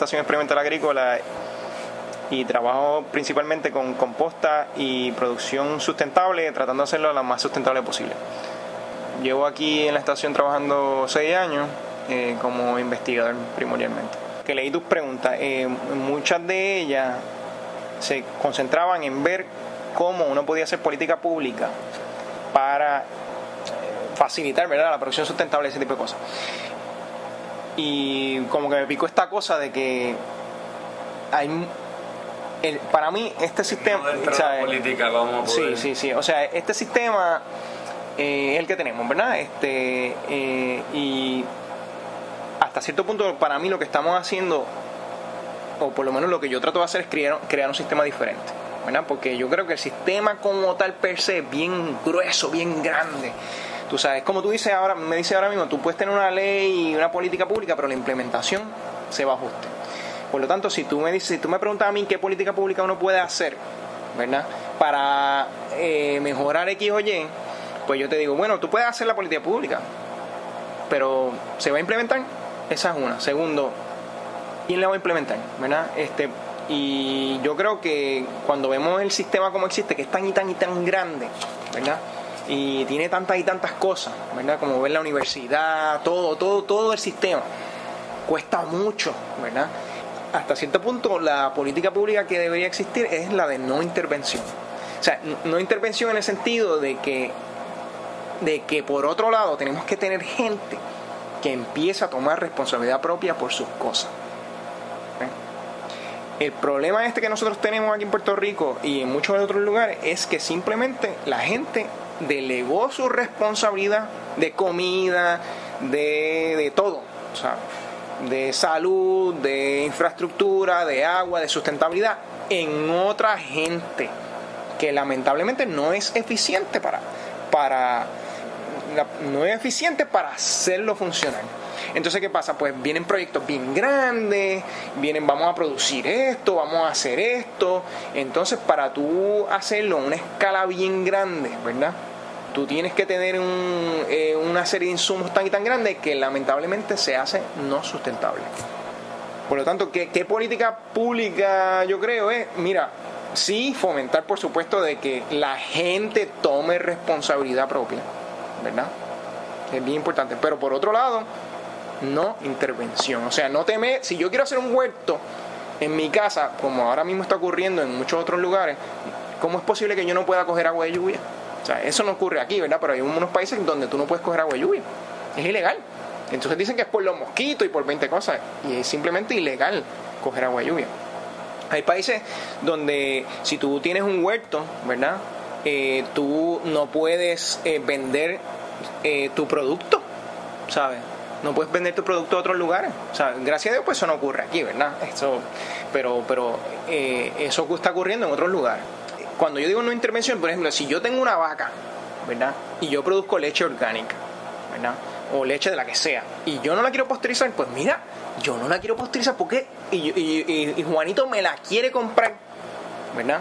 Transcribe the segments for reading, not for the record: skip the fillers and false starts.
estación experimental agrícola y trabajo principalmente con composta y producción sustentable, tratando de hacerlo lo más sustentable posible. Llevo aquí en la estación trabajando 6 años como investigador primordialmente. Que leí tus preguntas, muchas de ellas se concentraban en ver cómo uno podía hacer política pública para facilitar, ¿verdad?, la producción sustentable, ese tipo de cosas. Y como que me picó esta cosa de que para mí este sistema, o sea, política, vamos a poder... sí, o sea, este sistema es el que tenemos, ¿verdad? Y hasta cierto punto para mí lo que estamos haciendo, o por lo menos lo que yo trato de hacer, es crear un sistema diferente, ¿verdad? Porque yo creo que el sistema como tal per se es bien grueso, bien grande. Tú sabes, como tú dices ahora, me dices ahora mismo, tú puedes tener una ley y una política pública, pero la implementación se va a ajuste. Por lo tanto, si tú me preguntas a mí qué política pública uno puede hacer, ¿verdad?, para mejorar X o Y, pues yo te digo, bueno, tú puedes hacer la política pública, pero ¿se va a implementar? Esa es una. Segundo, ¿quién la va a implementar? ¿Verdad? Y yo creo que cuando vemos el sistema como existe, que es tan y tan grande, ¿verdad?, y tiene tantas y tantas cosas, ¿verdad?, como ver la universidad, todo el sistema, cuesta mucho, ¿verdad? Hasta cierto punto la política pública que debería existir es la de no intervención. O sea, no intervención en el sentido de que por otro lado tenemos que tener gente que empiece a tomar responsabilidad propia por sus cosas. El problema que nosotros tenemos aquí en Puerto Rico y en muchos otros lugares es que simplemente la gente delegó su responsabilidad de comida, de todo, o sea, de salud, de infraestructura, de agua, de sustentabilidad en otra gente que lamentablemente no es eficiente para hacerlo funcionar. Entonces, ¿qué pasa? Pues vienen proyectos bien grandes, vamos a producir esto, vamos a hacer esto. Entonces, para tú hacerlo a una escala bien grande, ¿verdad?, tú tienes que tener una serie de insumos tan y tan grandes que lamentablemente se hace no sustentable. Por lo tanto, ¿qué política pública yo creo es? Mira, sí, fomentar, por supuesto, de que la gente tome responsabilidad propia, ¿verdad? Es bien importante. Pero por otro lado, no intervención. O sea, si yo quiero hacer un huerto en mi casa, como ahora mismo está ocurriendo en muchos otros lugares, ¿cómo es posible que yo no pueda coger agua de lluvia? O sea, eso no ocurre aquí, ¿verdad? Pero hay unos países donde tú no puedes coger agua de lluvia. Es ilegal. Entonces dicen que es por los mosquitos y por 20 cosas. Y es simplemente ilegal coger agua de lluvia. Hay países donde si tú tienes un huerto, ¿verdad?, tú no puedes vender tu producto, ¿sabes? No puedes vender tu producto a otros lugares. O sea, gracias a Dios, pues eso no ocurre aquí, ¿verdad? Pero eso está ocurriendo en otros lugares. Cuando yo digo no intervención, por ejemplo, si yo tengo una vaca, ¿verdad?, y yo produzco leche orgánica, ¿verdad?, o leche de la que sea, y yo no la quiero pasteurizar, pues mira, yo no la quiero pasteurizar porque y Juanito me la quiere comprar, ¿verdad?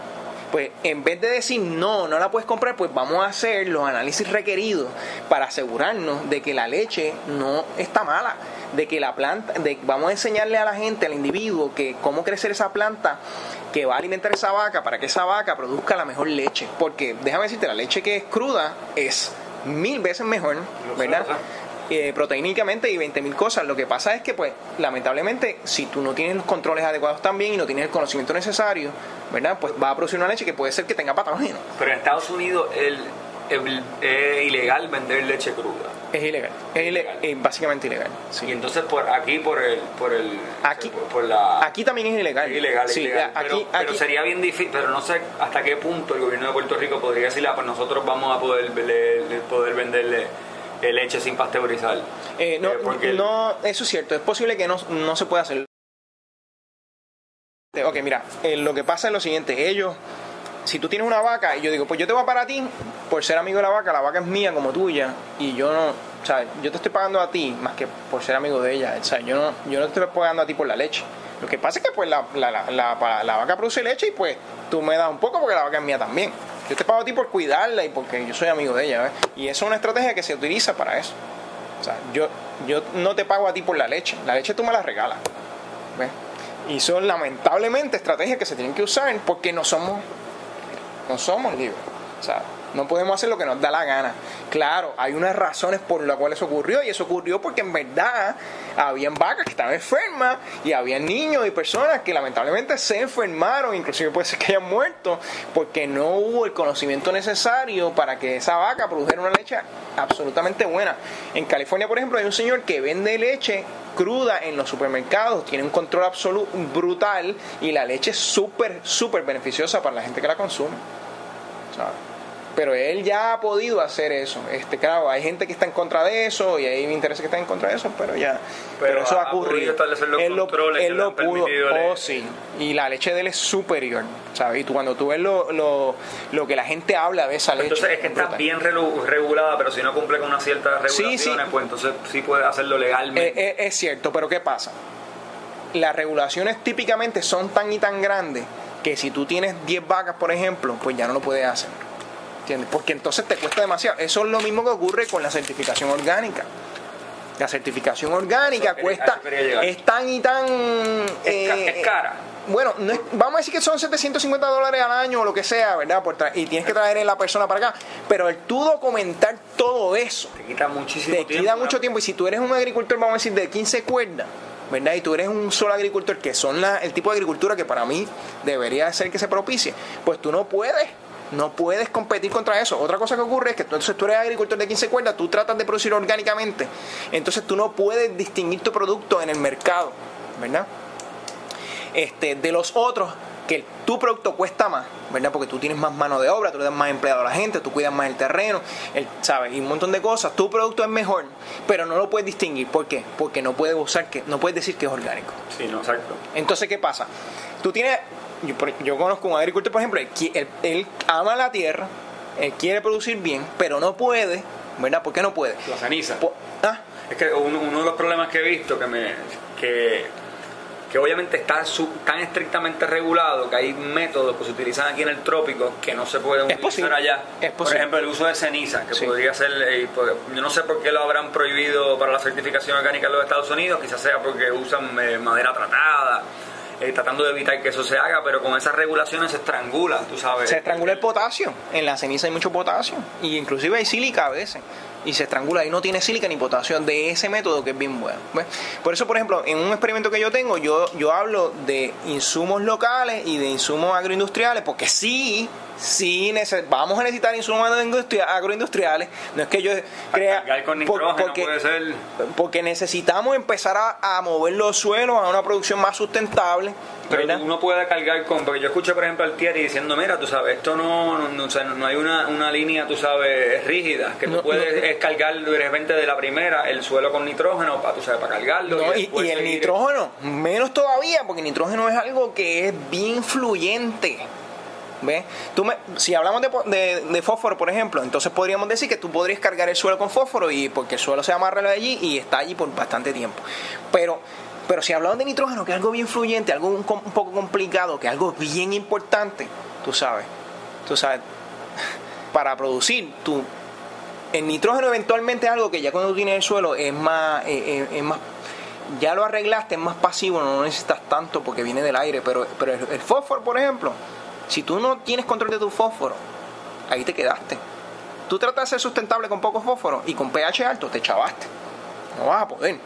Pues en vez de decir no la puedes comprar, pues vamos a hacer los análisis requeridos para asegurarnos de que la leche no está mala, de que la planta, vamos a enseñarle a la gente, al individuo, que cómo crecer esa planta que va a alimentar esa vaca para que esa vaca produzca la mejor leche. Porque déjame decirte, la leche que es cruda es 1000 veces mejor, ¿verdad? Proteínicamente y 20.000 cosas. Lo que pasa es que, pues, lamentablemente, si tú no tienes los controles adecuados también y no tienes el conocimiento necesario, ¿verdad?, pues va a producir una leche que puede ser que tenga patógenos. Pero en Estados Unidos es ilegal vender leche cruda. Es ilegal, es básicamente ilegal. Sí. Y entonces aquí también es ilegal. Es ilegal. Pero sería bien difícil, pero no sé hasta qué punto el gobierno de Puerto Rico podría decirle, pues nosotros vamos a poder venderle leche sin pasteurizar. No, eso es cierto, es posible que no se pueda hacer. Ok, mira, lo que pasa es lo siguiente, si tú tienes una vaca y yo digo, pues yo te voy a pagar a ti por ser amigo de la vaca es mía como tuya, y yo no, o sea, yo te estoy pagando a ti más que por ser amigo de ella, o sea, yo no te estoy pagando a ti por la leche. Lo que pasa es que pues la vaca produce leche y pues tú me das un poco porque la vaca es mía también. Yo te pago a ti por cuidarla y porque yo soy amigo de ella, ¿ves? Y eso es una estrategia que se utiliza para eso. O sea, yo no te pago a ti por la leche tú me la regalas, ¿ves? Y son lamentablemente estrategias que se tienen que usar porque no somos libres, ¿sabes? No podemos hacer lo que nos da la gana. Claro, hay unas razones por las cuales eso ocurrió, y eso ocurrió porque en verdad habían vacas que estaban enfermas y había niños y personas que lamentablemente se enfermaron, inclusive puede ser que hayan muerto porque no hubo el conocimiento necesario para que esa vaca produjera una leche absolutamente buena. En California, por ejemplo, hay un señor que vende leche cruda en los supermercados, tiene un control absoluto brutal y la leche es súper beneficiosa para la gente que la consume, ¿sabes? Pero él ya ha podido hacer eso. Claro, hay gente que está en contra de eso y hay intereses que están en contra de eso, pero eso ha ocurrido. Él lo pudo. Sí. Y la leche de él es superior, ¿sabes? Y cuando tú ves lo que la gente habla de esa leche. Entonces es que está bien regulada, pero si no cumple con una cierta regulaciones, pues entonces sí puede hacerlo legalmente. Es cierto, pero ¿qué pasa? Las regulaciones típicamente son tan y tan grandes que si tú tienes 10 vacas, por ejemplo, pues ya no lo puedes hacer. ¿Entiendes? Porque entonces te cuesta demasiado. Eso es lo mismo que ocurre con la certificación orgánica. La certificación orgánica es tan y tan... es cara. Bueno, vamos a decir que son $750 al año o lo que sea, ¿verdad? Y tienes que traer a la persona para acá. Pero el tú documentar todo eso... Te quita muchísimo tiempo. Te quita mucho tiempo. Y si tú eres un agricultor, vamos a decir, de 15 cuerdas, ¿verdad? Y tú eres un solo agricultor, que son el tipo de agricultura que para mí debería ser que se propicie, pues tú no puedes competir contra eso. Otra cosa que ocurre es que entonces tú eres agricultor de 15 cuerdas, tú tratas de producir orgánicamente, entonces tú no puedes distinguir tu producto en el mercado, ¿verdad? De los otros, que tu producto cuesta más, ¿verdad? Porque tú tienes más mano de obra, tú le das más empleado a la gente, tú cuidas más el terreno, ¿sabes? Y un montón de cosas. Tu producto es mejor, pero no lo puedes distinguir. ¿Por qué? Porque no puedes decir que es orgánico. Sí, no, exacto. Entonces, ¿qué pasa? Tú tienes... Yo conozco un agricultor, por ejemplo, él ama la tierra, él quiere producir bien, pero no puede, ¿verdad? ¿Por qué no puede? La ceniza. Es que uno de los problemas que he visto que obviamente está tan estrictamente regulado que hay métodos que se utilizan aquí en el trópico que no se pueden utilizar allá. Por ejemplo, el uso de ceniza, que podría ser... yo no sé por qué lo habrán prohibido para la certificación orgánica en los Estados Unidos, quizás sea porque usan madera tratada, tratando de evitar que eso se haga, pero con esas regulaciones se estrangula, tú sabes. Se estrangula el potasio. En la ceniza hay mucho potasio, y inclusive hay sílica a veces, y se estrangula, y no tiene sílica ni potasio de ese método, que es bien bueno. ¿Ves? Por eso, por ejemplo, en un experimento que yo tengo, yo hablo de insumos locales y de insumos agroindustriales, porque sí vamos a necesitar insumos agroindustriales. No es que yo crea, con nitrógeno puede ser, porque necesitamos empezar a mover los suelos a una producción más sustentable. Pero uno puede cargar porque yo escuché, por ejemplo, al Thierry diciendo, mira, tú sabes, esto no hay una línea, tú sabes, rígida, que tú puedes cargar de repente de la primera el suelo con nitrógeno para cargarlo. Y el nitrógeno, menos todavía, porque el nitrógeno es algo que es bien fluyente. ¿Ves? Si hablamos de fósforo, por ejemplo, entonces podríamos decir que tú podrías cargar el suelo con fósforo, y porque el suelo se amarra de allí y está allí por bastante tiempo. Pero si hablamos de nitrógeno, que es algo bien fluyente, algo un poco complicado, que es algo bien importante, tú sabes, para producir el nitrógeno eventualmente es algo que ya cuando tú tienes el suelo es más, ya lo arreglaste, es más pasivo, no necesitas tanto porque viene del aire. Pero el fósforo, por ejemplo, si tú no tienes control de tu fósforo, ahí te quedaste. Tú tratas de ser sustentable con poco fósforo y con pH alto, te chavaste. No vas a poder.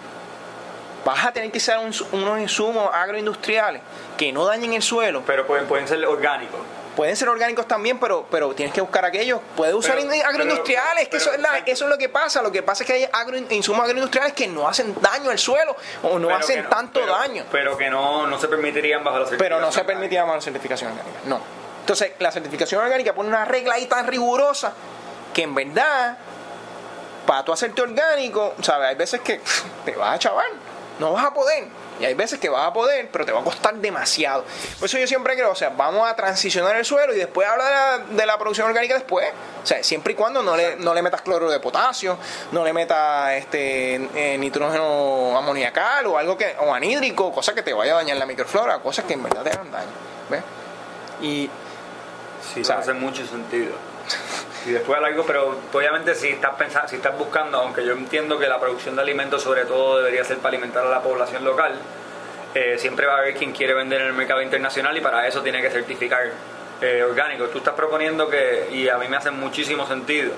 Vas a tener que usar unos insumos agroindustriales que no dañen el suelo. Pero pueden ser orgánicos. Pueden ser orgánicos también, pero tienes que buscar aquellos. Puedes usar agroindustriales, eso es lo que pasa. Lo que pasa es que hay insumos agroindustriales que no hacen daño al suelo o no hacen tanto daño. Pero que no se permitirían bajo la certificación. Pero no se permitirían bajo la certificación orgánica, no. Entonces, la certificación orgánica pone una regla ahí tan rigurosa que en verdad, para tú hacerte orgánico, ¿sabes? Hay veces que te vas a chavar, no vas a poder. Y hay veces que vas a poder, pero te va a costar demasiado. Por eso yo siempre creo, vamos a transicionar el suelo y después hablar de la producción orgánica después. Siempre y cuando no le metas cloruro de potasio, no le metas nitrógeno amoniacal o algo o anhídrico, cosas que te vaya a dañar la microflora, cosas que en verdad te hagan daño. ¿Ves? Y sí, hace mucho sentido. Y después algo, pero obviamente si estás buscando, aunque yo entiendo que la producción de alimentos sobre todo debería ser para alimentar a la población local, siempre va a haber quien quiere vender en el mercado internacional y para eso tiene que certificar orgánico. Tú estás proponiendo y a mí me hace muchísimo sentido,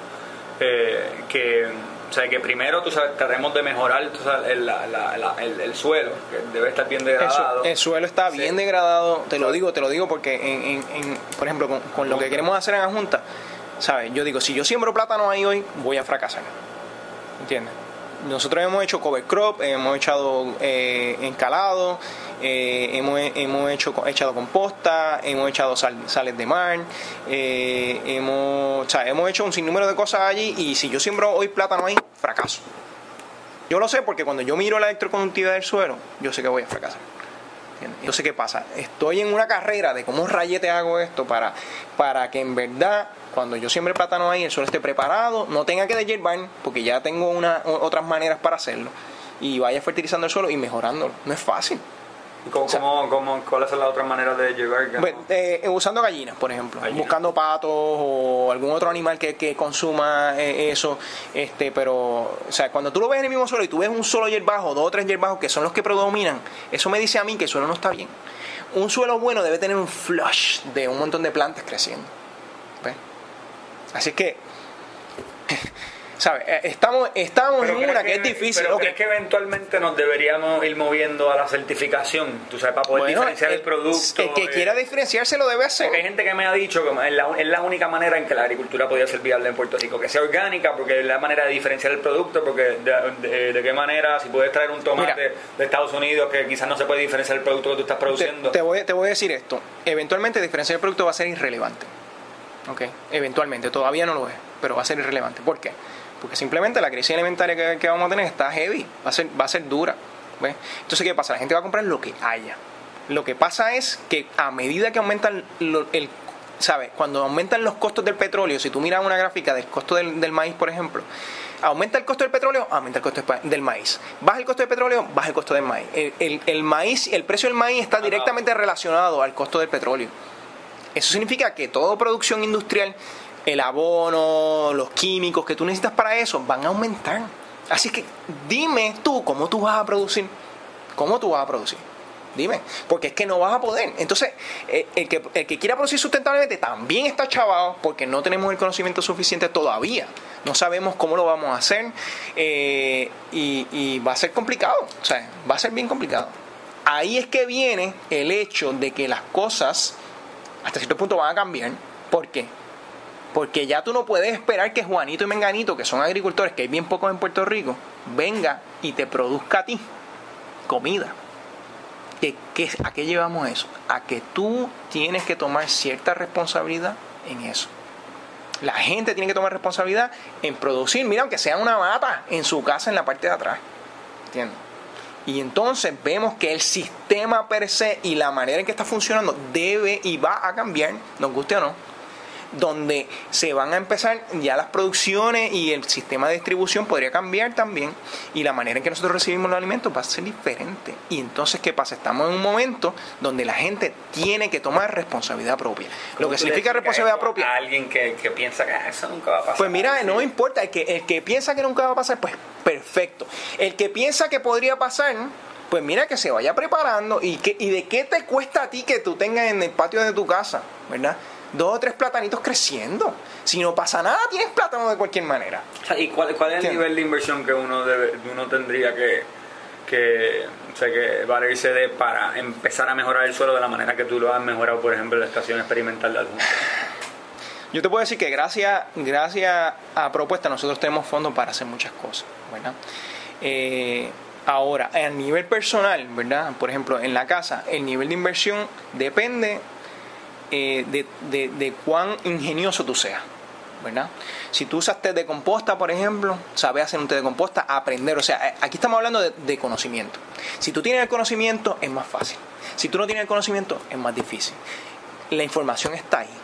o sea, que primero tratemos de mejorar el suelo, que debe estar bien degradado. El suelo está bien degradado, te lo digo porque por ejemplo con lo que queremos hacer en la Junta, ¿sabes? Yo digo, si yo siembro plátano ahí hoy, voy a fracasar, ¿entiendes? Nosotros hemos hecho cover crop, hemos echado encalado, hemos echado composta, hemos echado sales de mar, hemos hecho un sinnúmero de cosas allí, y si yo siembro hoy plátano ahí, fracaso. Yo lo sé porque cuando yo miro la electroconductividad del suelo, yo sé que voy a fracasar. Entonces, ¿qué pasa? Estoy en una carrera de cómo rayete hago esto para que en verdad, cuando yo siembre plátano ahí, el suelo esté preparado, no tenga que deshiervar, porque ya tengo otras maneras para hacerlo, y vaya fertilizando el suelo y mejorándolo. No es fácil. ¿Cuáles son las otras maneras de llevar? Pues, usando gallinas, por ejemplo, buscando patos o algún otro animal que consuma eso, pero, o sea, cuando tú lo ves en el mismo suelo y tú ves un solo hierbajo, 2 o 3 hierbajos que son los que predominan, eso me dice a mí que el suelo no está bien. Un suelo bueno debe tener un flush de un montón de plantas creciendo, ¿ves? Así que ¿sabes? Estamos en una que es difícil. Pero ¿crees que eventualmente nos deberíamos ir moviendo a la certificación? Tú sabes, para poder diferenciar el producto. El que quiera diferenciarse lo debe hacer. Porque hay gente que me ha dicho que es la única manera en que la agricultura podría ser viable en Puerto Rico, que sea orgánica, porque es la manera de diferenciar el producto, porque de qué manera, si puedes traer un tomate de Estados Unidos que quizás no se puede diferenciar el producto que tú estás produciendo. Te voy a decir esto. Eventualmente diferenciar el producto va a ser irrelevante. ¿Ok? Eventualmente, todavía no lo es, pero va a ser irrelevante. ¿Por qué? Porque simplemente la crisis alimentaria que vamos a tener está heavy, va a ser dura, ¿ves? Entonces, ¿qué pasa? La gente va a comprar lo que haya. Lo que pasa es que a medida que aumentan ¿sabes? Cuando aumentan los costos del petróleo, si tú miras una gráfica del costo del maíz, por ejemplo, aumenta el costo del petróleo, aumenta el costo del maíz. Baja el costo del petróleo, baja el costo del maíz. El maíz, el precio del maíz está directamente relacionado al costo del petróleo. Eso significa que toda producción industrial, el abono, los químicos que tú necesitas para eso van a aumentar. Así que dime tú cómo tú vas a producir. ¿Cómo tú vas a producir? Dime, porque es que no vas a poder. Entonces, el que quiera producir sustentablemente también está chavado, porque no tenemos el conocimiento suficiente todavía. No sabemos cómo lo vamos a hacer, y va a ser complicado. O sea, va a ser bien complicado. Ahí es que viene el hecho de que las cosas hasta cierto punto van a cambiar. ¿Por qué? Porque ya tú no puedes esperar que Juanito y Menganito, que son agricultores, que hay bien pocos en Puerto Rico, venga y te produzca a ti comida. ¿A qué llevamos eso? A que tú tienes que tomar cierta responsabilidad en eso. La gente tiene que tomar responsabilidad en producir, mira, aunque sea una mata en su casa en la parte de atrás. ¿Entiendes? Y entonces vemos que el sistema per se y la manera en que está funcionando debe y va a cambiar, nos guste o no, donde se van a empezar ya las producciones y el sistema de distribución podría cambiar también, y la manera en que nosotros recibimos los alimentos va a ser diferente. Y entonces, ¿qué pasa? Estamos en un momento donde la gente tiene que tomar responsabilidad propia. Lo que significa responsabilidad propia, a alguien que piensa que eso nunca va a pasar. Pues mira, no importa, el que piensa que nunca va a pasar, pues perfecto. El que piensa que podría pasar, pues mira, que se vaya preparando. ¿Y de qué te cuesta a ti que tú tengas en el patio de tu casa, verdad, 2 o 3 platanitos creciendo? Si no pasa nada, tienes plátano de cualquier manera. ¿Y cuál es el nivel de inversión que uno tendría que valerse de para empezar a mejorar el suelo de la manera que tú lo has mejorado, por ejemplo, en la estación experimental de Adjunta? Yo te puedo decir que gracias a Propuesta nosotros tenemos fondos para hacer muchas cosas, ¿verdad? Ahora, a nivel personal, ¿verdad? Por ejemplo, en la casa, el nivel de inversión depende de cuán ingenioso tú seas, ¿verdad? Si tú usas té de composta, por ejemplo, sabes hacer un té de composta, aprender. O sea, aquí estamos hablando de conocimiento. Si tú tienes el conocimiento, es más fácil. Si tú no tienes el conocimiento, es más difícil. La información está ahí.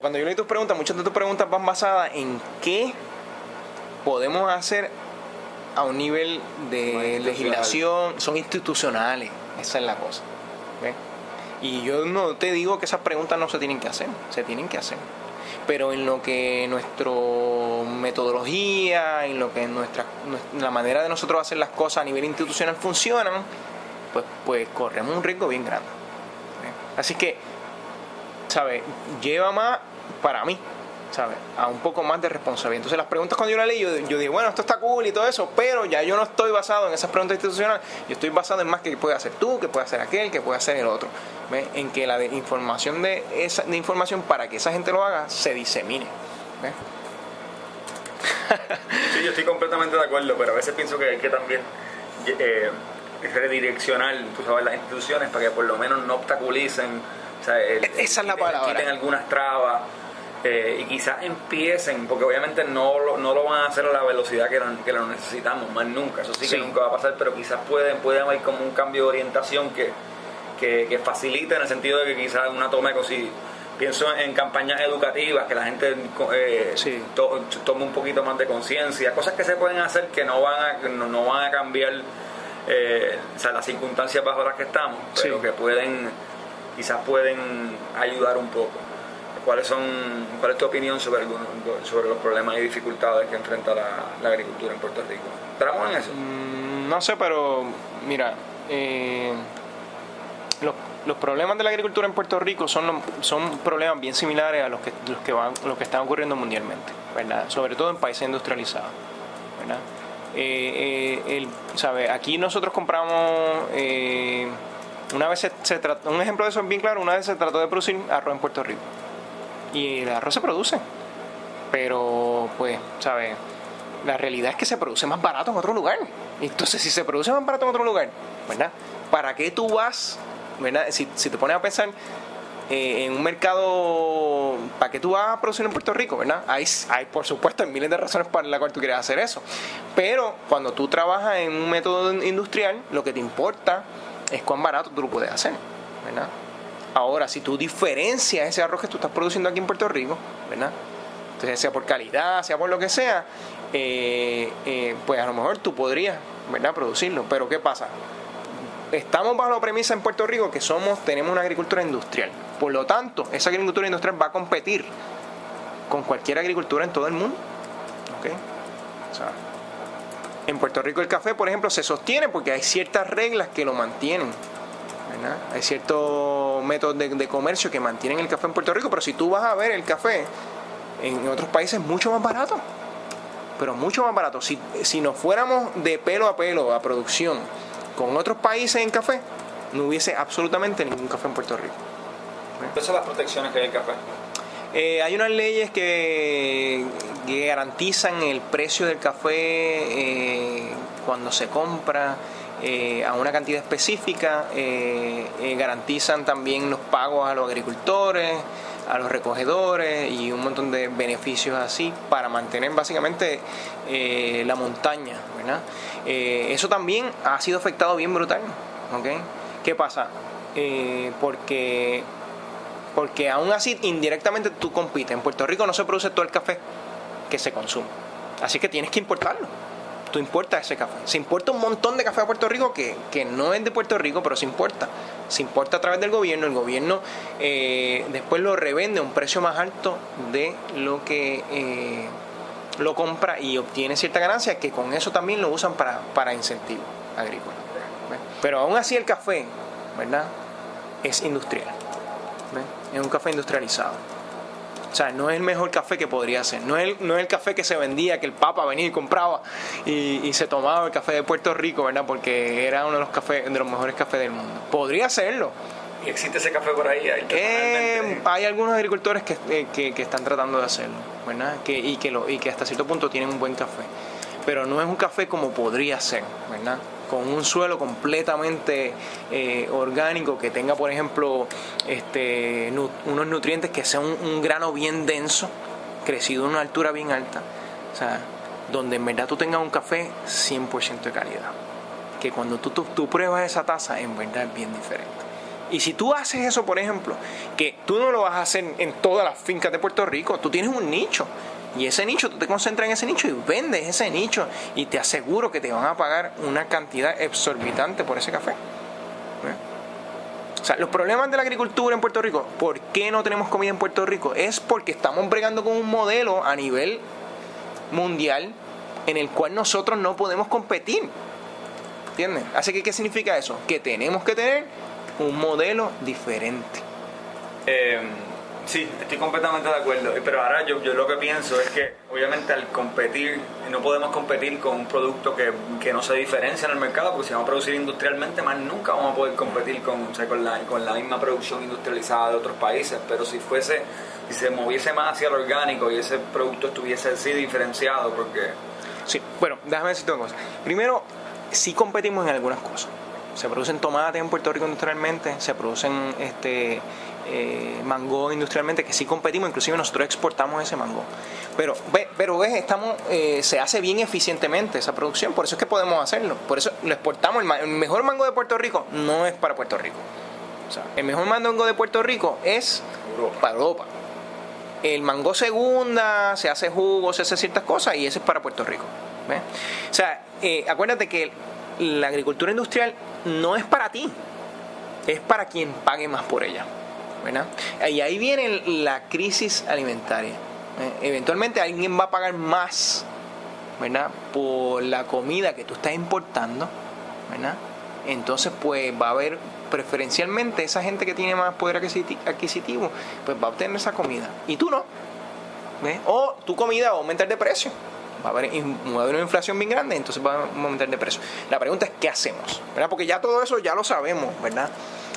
Cuando yo leí tus preguntas, muchas de tus preguntas van basadas en qué podemos hacer a un nivel de legislación, son institucionales, esa es la cosa. ¿Ves? Y yo no te digo que esas preguntas no se tienen que hacer, se tienen que hacer. Pero en lo que nuestra metodología, en lo que la manera de nosotros hacer las cosas a nivel institucional funcionan, pues corremos un riesgo bien grande. ¿Ves? Así que, ¿sabes? Lleva más para mí, ¿sabes? A un poco más de responsabilidad. Entonces las preguntas cuando yo las leí, yo dije, bueno, esto está cool y todo eso, pero ya yo no estoy basado en esas preguntas institucionales, yo estoy basado en más que puede hacer tú, que puede hacer aquel, que puede hacer el otro. ¿Ves? En que la información de información para que esa gente lo haga se disemine. ¿Ves? Sí, yo estoy completamente de acuerdo, pero a veces pienso que hay que también redireccionar, tú sabes, las instituciones para que por lo menos no obstaculicen, o sea, esa es la palabra, quiten algunas trabas. Y quizás empiecen, porque obviamente no lo van a hacer a la velocidad que lo necesitamos, más nunca, eso sí que nunca va a pasar, pero quizás pueden haber como un cambio de orientación que facilite en el sentido de que quizás una toma de cosas. Pienso en campañas educativas, que la gente tome un poquito más de conciencia, cosas que se pueden hacer que no van a cambiar o sea, las circunstancias bajo las que estamos, pero que quizás pueden ayudar un poco. ¿Cuál es tu opinión sobre los problemas y dificultades que enfrenta la agricultura en Puerto Rico? ¿Entramos en eso? No sé, pero mira, los problemas de la agricultura en Puerto Rico son problemas bien similares a los que están ocurriendo mundialmente, ¿verdad? Sobre todo en países industrializados, ¿verdad? ¿Sabe? Aquí nosotros compramos, una vez se trató, un ejemplo de eso es bien claro, una vez se trató de producir arroz en Puerto Rico. Y el arroz se produce, pero pues, ¿sabes? La realidad es que se produce más barato en otro lugar. Entonces, si se produce más barato en otro lugar, ¿verdad? ¿Para qué tú vas, ¿verdad? Si te pones a pensar en un mercado, ¿para qué tú vas a producir en Puerto Rico, ¿verdad? Hay por supuesto, hay miles de razones para las cuales tú quieres hacer eso. Pero cuando tú trabajas en un método industrial, lo que te importa es cuán barato tú lo puedes hacer, ¿verdad? Ahora, si tú diferencias ese arroz que tú estás produciendo aquí en Puerto Rico, ¿verdad? Entonces, sea por calidad, sea por lo que sea, pues a lo mejor tú podrías, ¿verdad?, producirlo. Pero ¿qué pasa? Estamos bajo la premisa en Puerto Rico que tenemos una agricultura industrial. Por lo tanto, esa agricultura industrial va a competir con cualquier agricultura en todo el mundo. ¿Ok? O sea, en Puerto Rico el café, por ejemplo, se sostiene porque hay ciertas reglas que lo mantienen, ¿verdad? Hay ciertos métodos de comercio que mantienen el café en Puerto Rico, pero si tú vas a ver el café en otros países es mucho más barato, pero mucho más barato. Si nos fuéramos de pelo a producción con otros países en café, no hubiese absolutamente ningún café en Puerto Rico. ¿Cuáles son las protecciones que hay en el café? Hay unas leyes que garantizan el precio del café cuando se compra a una cantidad específica, garantizan también los pagos a los agricultores, a los recogedores y un montón de beneficios así para mantener básicamente la montaña, ¿verdad? Eso también ha sido afectado bien brutal, ¿okay? ¿Qué pasa? Porque aún así indirectamente tú compites. En Puerto Rico no se produce todo el café que se consume, así que tienes que importarlo. Tú importas ese café. Se importa un montón de café a Puerto Rico que no es de Puerto Rico, pero se importa. Se importa a través del gobierno. El gobierno después lo revende a un precio más alto de lo que lo compra y obtiene cierta ganancia, que con eso también lo usan para incentivos agrícolas. ¿Ves? Pero aún así el café, ¿verdad?, es industrial. ¿Ves? Es un café industrializado. O sea, no es el mejor café que podría ser. No es el café que se vendía, que el Papa venía y compraba y se tomaba el café de Puerto Rico, ¿verdad? Porque era uno de los mejores cafés del mundo. Podría serlo. ¿Y existe ese café por ahí? Hay algunos agricultores que están tratando de hacerlo, ¿verdad? Y que hasta cierto punto tienen un buen café. Pero no es un café como podría ser, ¿verdad? Con un suelo completamente orgánico, que tenga, por ejemplo, unos nutrientes, que sea un grano bien denso, crecido a una altura bien alta. O sea, donde en verdad tú tengas un café 100% de calidad. Que cuando tú pruebas esa taza, en verdad es bien diferente. Y si tú haces eso, por ejemplo, que tú no lo vas a hacer en todas las fincas de Puerto Rico, tú tienes un nicho. Y ese nicho, tú te concentras en ese nicho y vendes ese nicho. Y te aseguro que te van a pagar una cantidad exorbitante por ese café. O sea, los problemas de la agricultura en Puerto Rico, ¿por qué no tenemos comida en Puerto Rico? Es porque estamos bregando con un modelo a nivel mundial en el cual nosotros no podemos competir. ¿Entienden? Así que, ¿qué significa eso? Que tenemos que tener un modelo diferente. Sí, estoy completamente de acuerdo. Pero ahora yo lo que pienso es que obviamente al competir, no podemos competir con un producto que no se diferencia en el mercado, porque si vamos a producir industrialmente, más nunca vamos a poder competir con la misma producción industrializada de otros países. Pero si se moviese más hacia lo orgánico y ese producto estuviese así diferenciado, porque... Sí, bueno, déjame decirte una cosa. Primero, sí competimos en algunas cosas. Se producen tomates en Puerto Rico industrialmente, se producen mango industrialmente, que sí competimos, inclusive nosotros exportamos ese mango. Pero ves, se hace bien eficientemente esa producción, por eso es que podemos hacerlo. Por eso lo exportamos. El mejor mango de Puerto Rico no es para Puerto Rico. O sea, el mejor mango de Puerto Rico es para Europa. El mango segunda, se hace jugo, se hace ciertas cosas y ese es para Puerto Rico. ¿Ves? O sea, acuérdate que la agricultura industrial no es para ti, es para quien pague más por ella, ¿verdad? Y ahí viene la crisis alimentaria. Eventualmente alguien va a pagar más, ¿verdad?, por la comida que tú estás importando, ¿verdad? Entonces pues va a haber preferencialmente esa gente que tiene más poder adquisitivo, pues va a obtener esa comida y tú no, ¿ves? O tu comida va a aumentar de precio. Va a haber una inflación bien grande, entonces va a aumentar de precio. La pregunta es, ¿qué hacemos? ¿Verdad? Porque ya todo eso ya lo sabemos, ¿verdad?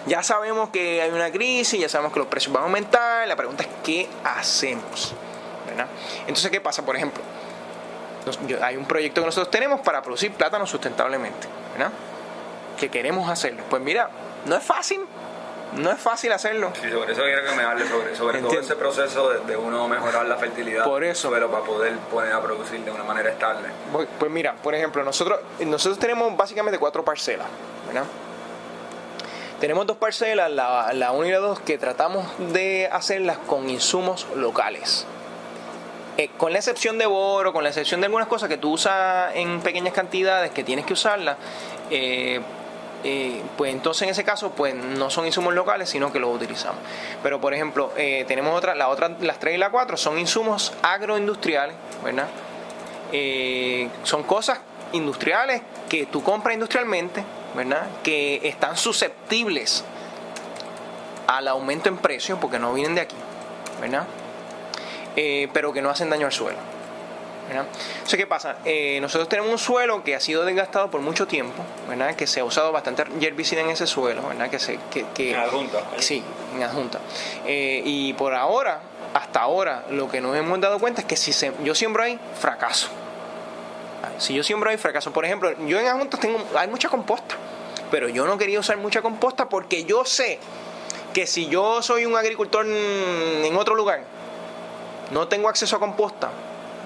Ya sabemos que hay una crisis, ya sabemos que los precios van a aumentar. La pregunta es, ¿qué hacemos? ¿Verdad? Entonces, ¿qué pasa? Por ejemplo, hay un proyecto que nosotros tenemos para producir plátano sustentablemente, ¿verdad? Que queremos hacerlo. Pues mira, no es fácil. No es fácil hacerlo. Sí, sobre eso quiero que me hable sobre todo ese proceso de uno mejorar la fertilidad. Por eso. Pero para poder poner a producir de una manera estable. Pues mira, por ejemplo, nosotros tenemos básicamente 4 parcelas, ¿verdad? Tenemos 2 parcelas, la 1 y la 2, que tratamos de hacerlas con insumos locales. Con la excepción de boro, con la excepción de algunas cosas que tú usas en pequeñas cantidades, que tienes que usarlas, pues entonces en ese caso pues no son insumos locales, sino que los utilizamos. Pero por ejemplo, tenemos las 3 y la 4 son insumos agroindustriales, ¿verdad? Son cosas industriales que tú compras industrialmente, ¿verdad?, que están susceptibles al aumento en precio porque no vienen de aquí, ¿verdad? Pero que no hacen daño al suelo, ¿verdad? Entonces, ¿qué pasa? Nosotros tenemos un suelo que ha sido desgastado por mucho tiempo, ¿verdad?, que se ha usado bastante herbicida en ese suelo, ¿verdad?, en adjunta. Sí, en adjunta. Y por ahora, hasta ahora, lo que nos hemos dado cuenta es que si yo siembro ahí, fracaso. Si yo siembro ahí, fracaso. Por ejemplo, yo en adjuntas hay mucha composta, pero yo no quería usar mucha composta porque yo sé que si yo soy un agricultor en otro lugar, no tengo acceso a composta,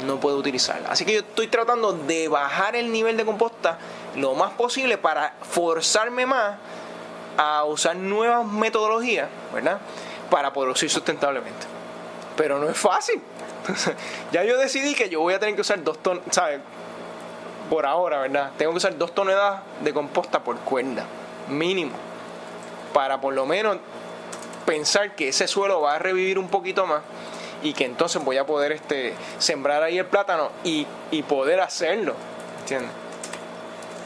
no puedo utilizarla. Así que yo estoy tratando de bajar el nivel de composta lo más posible para forzarme más a usar nuevas metodologías, ¿verdad?, para producir sustentablemente. Pero no es fácil. Ya yo decidí que yo voy a tener que usar 2 toneladas, ¿sabes? Por ahora, ¿verdad? Tengo que usar 2 toneladas de composta por cuerda, mínimo, para por lo menos pensar que ese suelo va a revivir un poquito más y que entonces voy a poder sembrar ahí el plátano y poder hacerlo, ¿entiendes?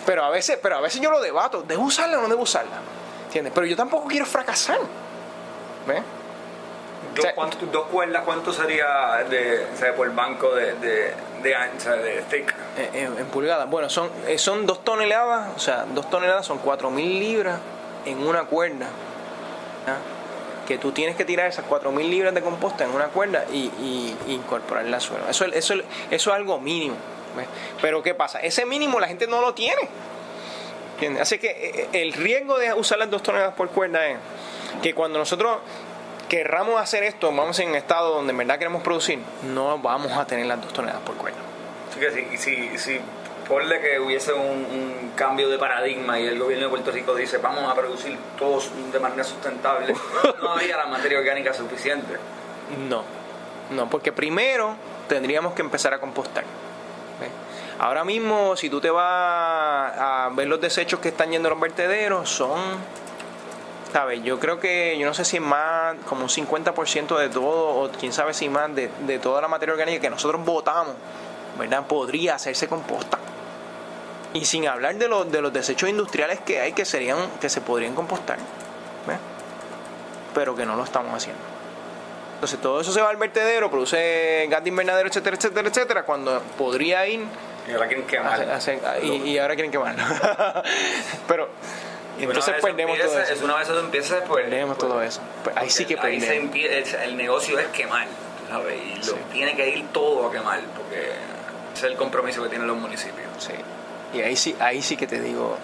Pero a veces yo lo debato, ¿debo usarla o no debo usarla? ¿Entiendes? Pero yo tampoco quiero fracasar, ¿ves? 2 cuerdas, ¿cuánto sería por banco de ancha, de thick? En pulgadas. Bueno, son 2 toneladas, o sea, 2 toneladas son 4.000 libras en una cuerda, ¿ah? Que tú tienes que tirar esas 4.000 libras de composta en una cuerda y incorporarla al suelo. Eso es algo mínimo, ¿ves? Pero ¿qué pasa? Ese mínimo la gente no lo tiene, ¿entiendes? Así que el riesgo de usar las 2 toneladas por cuerda es que cuando nosotros querramos hacer esto, vamos en un estado donde en verdad queremos producir, no vamos a tener las 2 toneladas por cuerda. Así que si ponle que hubiese un cambio de paradigma y el gobierno de Puerto Rico dice vamos a producir todos de manera sustentable, no habría la materia orgánica suficiente. No, porque primero tendríamos que empezar a compostar. ¿Ves? Ahora mismo, si tú te vas a ver los desechos que están yendo a los vertederos, son, ¿sabes? Yo creo que, yo no sé si es más, como un 50% de todo, o quién sabe si más, de toda la materia orgánica que nosotros botamos, ¿verdad? Podría hacerse composta. Y sin hablar de los desechos industriales que hay, que se podrían compostar, ¿ves? Pero que no lo estamos haciendo. Entonces todo eso se va al vertedero, produce gas de invernadero, etcétera, etcétera, etcétera, cuando podría ir... Y ahora quieren quemar. Y ahora quieren quemar. Pero entonces perdemos todo eso. Una vez eso empieza, pues... Perdemos todo eso. Pues ahí sí que perdemos. Ahí el negocio es quemar, ¿sabes? Y tiene que ir todo a quemar, porque ese es el compromiso que tienen los municipios. Sí. Y ahí sí que te digo,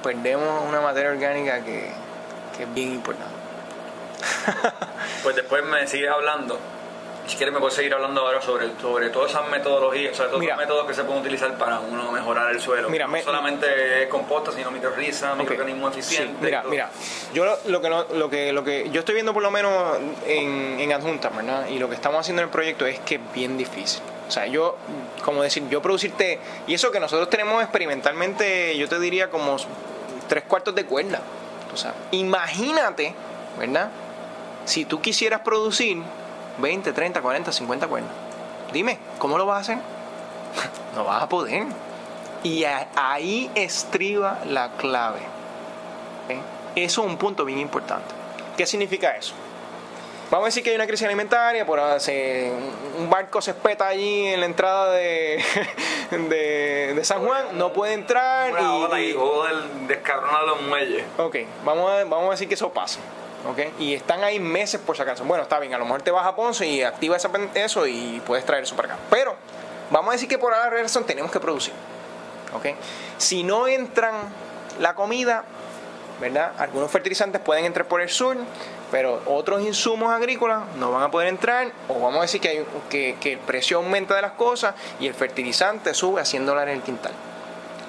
perdemos una materia orgánica que es bien importante. Pues después me sigues hablando. Si quieres me puedes seguir hablando ahora sobre todas esas metodologías, o sea, todos los métodos que se pueden utilizar para uno mejorar el suelo. Mira, no solamente es composta, sino microrriza, microorganismos eficientes. Mira, yo lo que yo estoy viendo por lo menos en adjuntas, ¿verdad? Y lo que estamos haciendo en el proyecto es que es bien difícil. O sea, yo producirte, y eso que nosotros tenemos experimentalmente, yo te diría como 3/4 de cuerda. O sea, imagínate, ¿verdad? Si tú quisieras producir 20, 30, 40, 50 cuerdas, dime, ¿cómo lo vas a hacer? No vas a poder. Y ahí estriba la clave. ¿Okay? Eso es un punto bien importante. ¿Qué significa eso? Vamos a decir que hay una crisis alimentaria, por un barco se espeta allí en la entrada de San Juan, no puede entrar y descabronar los muelles. Ok, vamos a decir que eso pasa. Okay. Y están ahí meses por sacarse. Bueno, está bien, a lo mejor te vas a Ponce y activas eso y puedes traer eso para acá. Pero vamos a decir que por alguna razón tenemos que producir. Okay. Si no entran la comida, ¿verdad? Algunos fertilizantes pueden entrar por el sur, pero otros insumos agrícolas no van a poder entrar, o vamos a decir que el precio aumenta de las cosas y el fertilizante sube a $100 en el quintal.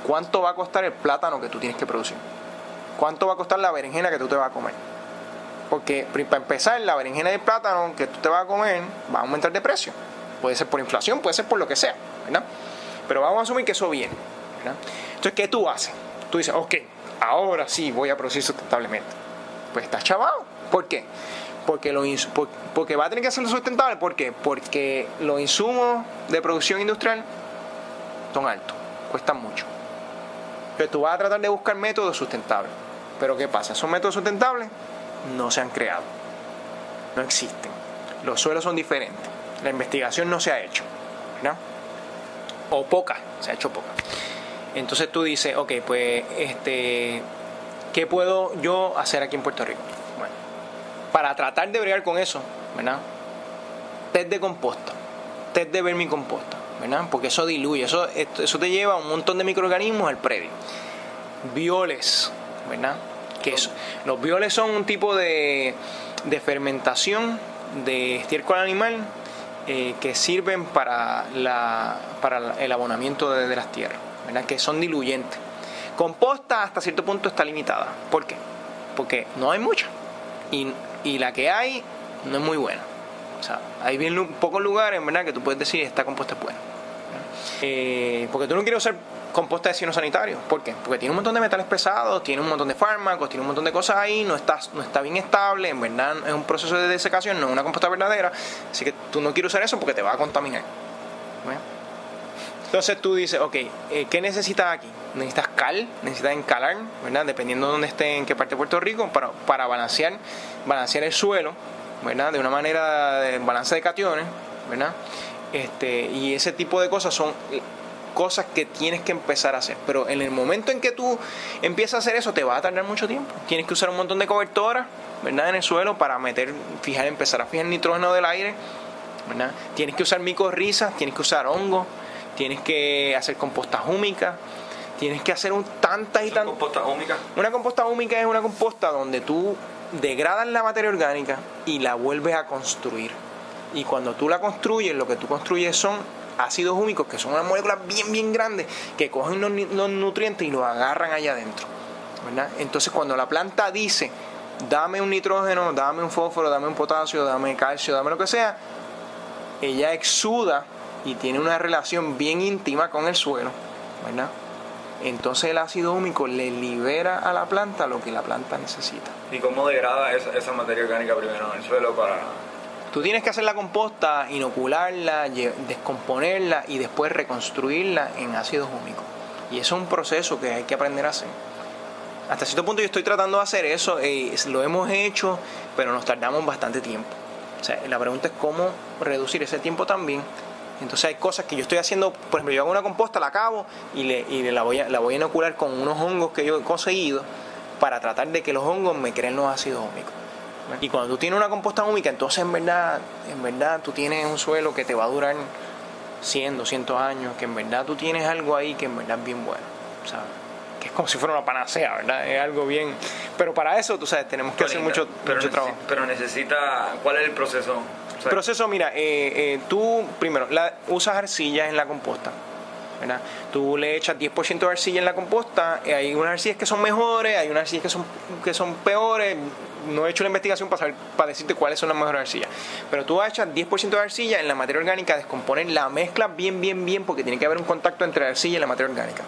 ¿Cuánto va a costar el plátano que tú tienes que producir? ¿Cuánto va a costar la berenjena que tú te vas a comer? Porque para empezar, la berenjena y el plátano que tú te vas a comer va a aumentar de precio. Puede ser por inflación, puede ser por lo que sea, ¿verdad? Pero vamos a asumir que eso viene, ¿verdad? Entonces, ¿qué tú haces? Tú dices, ok, ahora sí voy a producir sustentablemente. Pues estás chavado. ¿Por qué? Porque va a tener que hacerlo sustentable. ¿Por qué? Porque los insumos de producción industrial son altos, cuestan mucho. Pero tú vas a tratar de buscar métodos sustentables. Pero ¿qué pasa? Esos métodos sustentables no se han creado, no existen. Los suelos son diferentes, la investigación no se ha hecho, ¿verdad? O poca, se ha hecho poca. Entonces tú dices, ok, pues ¿qué puedo yo hacer aquí en Puerto Rico? Bueno, para tratar de bregar con eso, ¿verdad? Test de composta, test de vermicomposta, ¿verdad? Porque eso diluye, eso te lleva a un montón de microorganismos al predio. Violes, ¿verdad? Los violes son un tipo de fermentación de estiércol animal que sirven para el abonamiento de las tierras, ¿verdad? Que son diluyentes. Composta hasta cierto punto está limitada. ¿Por qué? Porque no hay mucha y la que hay no es muy buena. O sea, hay bien pocos lugares, ¿verdad?, que tú puedes decir esta composta es buena. Porque tú no quieres usar composta de cieno sanitario. ¿Por qué? Porque tiene un montón de metales pesados, tiene un montón de fármacos, tiene un montón de cosas ahí, no está bien estable, en verdad es un proceso de desecación, no es una composta verdadera, así que tú no quieres usar eso porque te va a contaminar. ¿Ves? Entonces tú dices, ok, ¿qué necesitas aquí? Necesitas cal, necesitas encalar, ¿verdad? Dependiendo de dónde esté, en qué parte de Puerto Rico, para balancear el suelo, ¿verdad? De una manera de balance de cationes, ¿verdad? Y ese tipo de cosas son cosas que tienes que empezar a hacer, pero en el momento en que tú empiezas a hacer eso te va a tardar mucho tiempo. Tienes que usar un montón de cobertoras, ¿verdad?, en el suelo para empezar a fijar nitrógeno del aire, ¿verdad? Tienes que usar micorrizas, tienes que usar hongos, tienes que hacer composta húmica, tienes que hacer tantas y tantas. ¿Composta húmica? Una composta húmica es una composta donde tú degradas la materia orgánica y la vuelves a construir. Y cuando tú la construyes, lo que tú construyes son ácidos húmicos, que son unas moléculas bien grandes que cogen los nutrientes y los agarran allá adentro, ¿verdad? Entonces cuando la planta dice dame un nitrógeno, dame un fósforo, dame un potasio, dame calcio, dame lo que sea, ella exuda y tiene una relación bien íntima con el suelo, ¿verdad? Entonces el ácido húmico le libera a la planta lo que la planta necesita. ¿Y cómo degrada esa materia orgánica primero en el suelo para...? Tú tienes que hacer la composta, inocularla, descomponerla y después reconstruirla en ácidos húmicos. Y eso es un proceso que hay que aprender a hacer. Hasta cierto punto yo estoy tratando de hacer eso, lo hemos hecho, pero nos tardamos bastante tiempo. O sea, la pregunta es cómo reducir ese tiempo también. Entonces hay cosas que yo estoy haciendo, por ejemplo, yo hago una composta, la acabo y la voy a inocular con unos hongos que yo he conseguido para tratar de que los hongos me creen los ácidos húmicos. Y cuando tú tienes una composta húmica, entonces en verdad tú tienes un suelo que te va a durar 100, 200 años, que en verdad tú tienes algo ahí que en verdad es bien bueno, ¿sabes? Que es como si fuera una panacea, ¿verdad? Es algo bien... Pero para eso, tú sabes, tenemos que hacer mucho trabajo. Pero necesita... ¿Cuál es el proceso? O sea, el proceso, mira, tú primero usas arcilla en la composta, ¿verdad? Tú le echas 10% de arcilla en la composta. Hay unas arcillas que son mejores, hay unas arcillas que son peores. No he hecho la investigación para decirte cuáles son las mejores arcillas, pero tú echas 10% de arcilla en la materia orgánica, descomponer la mezcla bien, porque tiene que haber un contacto entre la arcilla y la materia orgánica.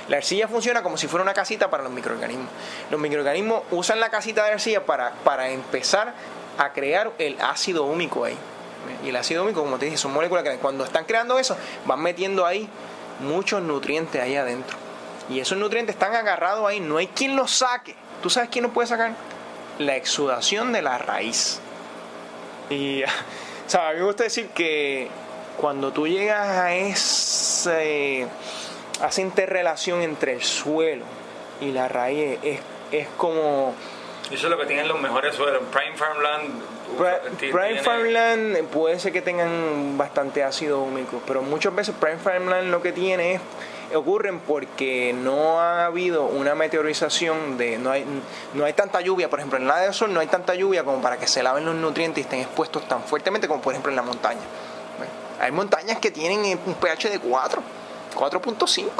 La arcilla funciona como si fuera una casita para los microorganismos. Los microorganismos usan la casita de arcilla para empezar a crear el ácido húmico ahí. Y el ácido húmico, como te dije, son moléculas que cuando están creando eso, van metiendo ahí muchos nutrientes ahí adentro. Y esos nutrientes están agarrados ahí, no hay quien los saque. ¿Tú sabes quién los puede sacar? La exudación de la raíz. Y, o sea, a mí me gusta decir que cuando tú llegas a esa interrelación entre el suelo y la raíz, es como... Eso es lo que tienen los mejores suelos. Prime Farmland... Prime Farmland puede ser que tengan bastante ácido húmico, pero muchas veces Prime Farmland lo que tiene ocurren porque no ha habido una meteorización no hay tanta lluvia. Por ejemplo, en la de sol no hay tanta lluvia como para que se laven los nutrientes y estén expuestos tan fuertemente como por ejemplo en la montaña. Hay montañas que tienen un pH de 4.5.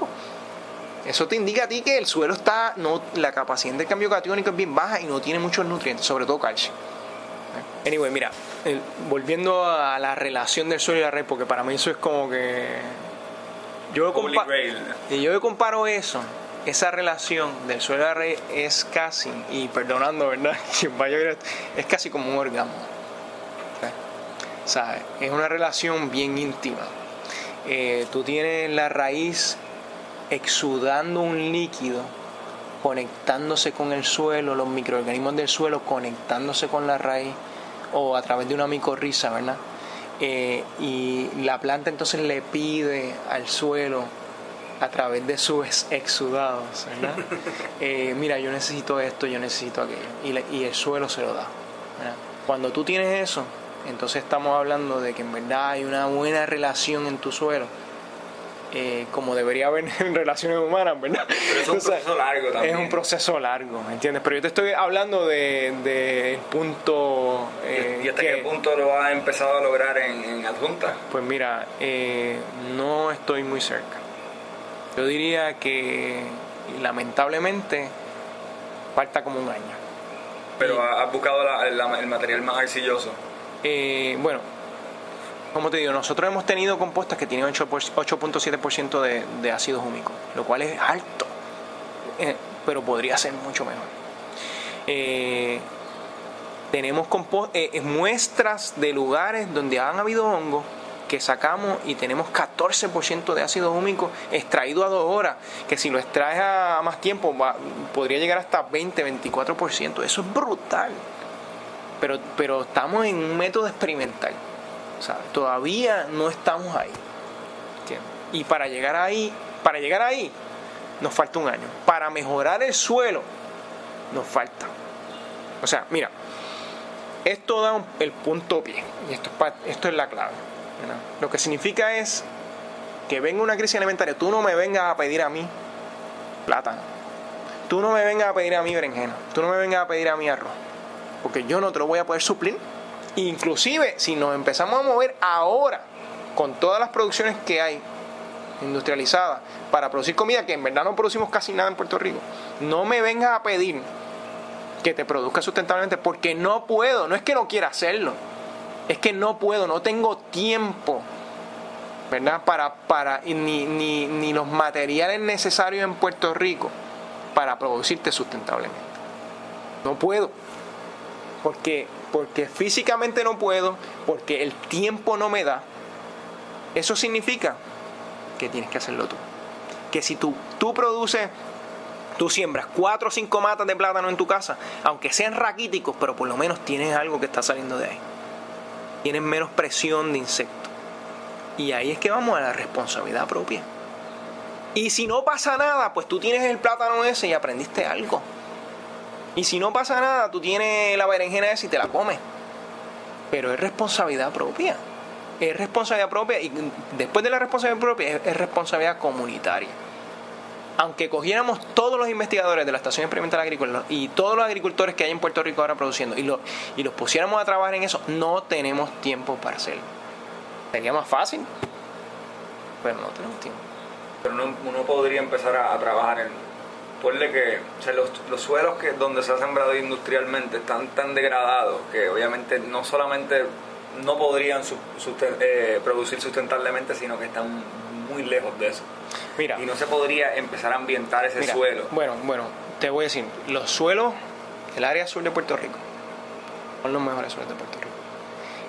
Eso te indica a ti que el suelo la capacidad de cambio catiónico es bien baja y no tiene muchos nutrientes, sobre todo calcio. Anyway, mira, volviendo a la relación del suelo y la raíz, porque para mí eso es como que yo comparo esa relación del suelo y la raíz es casi, y perdonando, ¿verdad? Es casi como un orgasmo, ¿sabes? Es una relación bien íntima. Tú tienes la raíz exudando un líquido, conectándose con el suelo, los microorganismos del suelo conectándose con la raíz o a través de una micorriza, ¿verdad? Y la planta entonces le pide al suelo a través de sus exudados, ¿verdad? Mira, yo necesito esto, yo necesito aquello, y el suelo se lo da, ¿verdad? Cuando tú tienes eso, entonces estamos hablando de que en verdad hay una buena relación en tu suelo, como debería haber en relaciones humanas, ¿verdad? Pero es un proceso largo también. Es un proceso largo, ¿me entiendes? Pero yo te estoy hablando de punto... ¿Y hasta qué punto lo has empezado a lograr en adjunta? Pues mira, no estoy muy cerca. Yo diría que lamentablemente falta como un año. ¿Pero has buscado el material más arcilloso? Bueno, como te digo, nosotros hemos tenido compostas que tienen 8.7% de ácidos húmicos, lo cual es alto, pero podría ser mucho mejor. Tenemos muestras de lugares donde han habido hongos que sacamos y tenemos 14% de ácido húmico extraído a 2 horas, que si lo extraes a más tiempo podría llegar hasta 20-24%. Eso es brutal. Pero estamos en un método experimental. O sea, todavía no estamos ahí, ¿entiendes? Y para llegar ahí nos falta un año. Para mejorar el suelo nos falta. O sea, mira, esto da el punto pie y esto es la clave, ¿verdad? Lo que significa es que venga una crisis alimentaria, tú no me vengas a pedir a mí plátano, tú no me vengas a pedir a mí berenjena, tú no me vengas a pedir a mí arroz, porque yo no te lo voy a poder suplir. Inclusive si nos empezamos a mover ahora con todas las producciones que hay industrializadas para producir comida, que en verdad no producimos casi nada en Puerto Rico, no me vengas a pedir que te produzca sustentablemente, porque no puedo. No es que no quiera hacerlo, es que no puedo, no tengo tiempo, ¿verdad? Ni los materiales necesarios en Puerto Rico para producirte sustentablemente. No puedo, porque físicamente no puedo, porque el tiempo no me da. Eso significa que tienes que hacerlo tú. Que si tú produces, tú siembras 4 o 5 matas de plátano en tu casa, aunque sean raquíticos, pero por lo menos tienes algo que está saliendo de ahí. Tienes menos presión de insectos. Y ahí es que vamos a la responsabilidad propia. Y si no pasa nada, pues tú tienes el plátano ese y aprendiste algo. Y si no pasa nada, tú tienes la berenjena esa y te la comes. Pero es responsabilidad propia. Es responsabilidad propia, y después de la responsabilidad propia es responsabilidad comunitaria. Aunque cogiéramos todos los investigadores de la Estación Experimental Agrícola y todos los agricultores que hay en Puerto Rico ahora produciendo y los pusiéramos a trabajar en eso, no tenemos tiempo para hacerlo. Sería más fácil, pero no tenemos tiempo. Pero uno podría empezar a trabajar en... Ponle que, o sea, los suelos donde se ha sembrado industrialmente están tan degradados que obviamente no solamente no podrían producir sustentablemente, sino que están muy lejos de eso. Mira, y no se podría empezar a ambientar ese suelo. Bueno, te voy a decir, los suelos, el área sur de Puerto Rico, son los mejores suelos de Puerto Rico.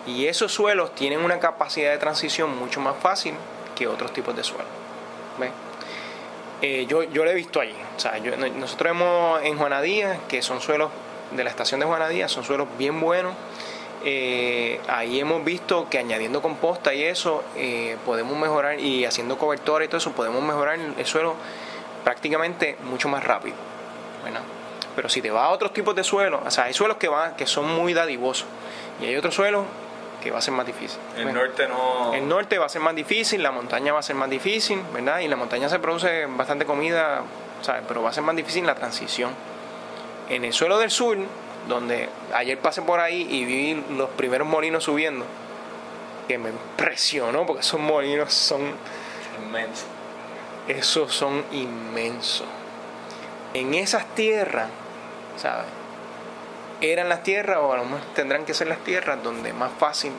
Y esos suelos tienen una capacidad de transición mucho más fácil que otros tipos de suelos. ¿Ves? Yo lo he visto allí. O sea, nosotros hemos en Juana Díaz, que son suelos de la estación de Juana Díaz, son suelos bien buenos. Ahí hemos visto que añadiendo composta y eso podemos mejorar, y haciendo cobertura y todo eso podemos mejorar el suelo prácticamente mucho más rápido, ¿verdad? Pero si te vas a otros tipos de suelos, o sea, hay suelos que son muy dadivosos y hay otros suelos que va a ser más difícil. El norte no... El norte va a ser más difícil, la montaña va a ser más difícil, ¿verdad? Y en la montaña se produce bastante comida, ¿sabes? Pero va a ser más difícil la transición. En el suelo del sur, donde ayer pasé por ahí y vi los primeros molinos subiendo, que me impresionó porque esos molinos son inmensos. Esos son inmensos. En esas tierras, ¿sabes? Eran las tierras, o a lo mejor tendrán que ser las tierras donde más fácil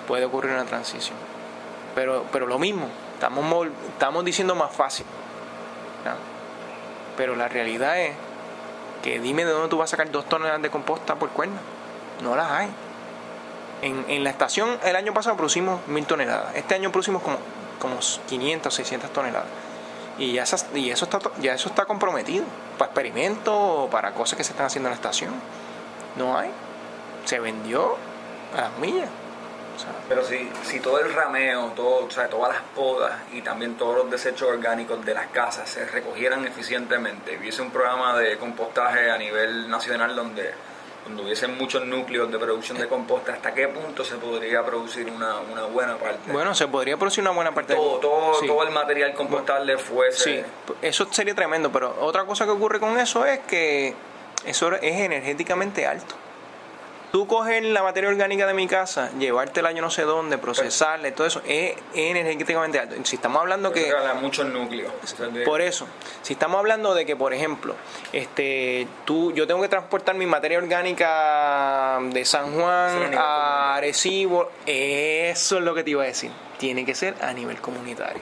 puede ocurrir una transición. Pero lo mismo, estamos diciendo más fácil, ¿no? Pero la realidad es que dime de dónde tú vas a sacar 2 toneladas de composta por cuerda. No las hay. En la estación el año pasado producimos 1000 toneladas. Este año producimos como 500 o 600 toneladas. Y ya eso está comprometido para experimentos o para cosas que se están haciendo en la estación. No hay. Se vendió a las millas. O sea, pero si todo el rameo, o sea, todas las podas y también todos los desechos orgánicos de las casas se recogieran eficientemente, hubiese un programa de compostaje a nivel nacional donde hubiesen muchos núcleos de producción de composta, ¿hasta qué punto se podría producir una buena parte? Bueno, se podría producir una buena parte. Todo el material compostable fuese... Sí, eso sería tremendo, pero otra cosa que ocurre con eso es que eso es energéticamente alto. Tú coger la materia orgánica de mi casa, llevártela yo no sé dónde, procesarla y todo eso, es energéticamente alto. Si estamos hablando que... muchos núcleos. Por eso, si estamos hablando de que, por ejemplo, yo tengo que transportar mi materia orgánica de San Juan a Arecibo, eso es lo que te iba a decir. Tiene que ser a nivel comunitario.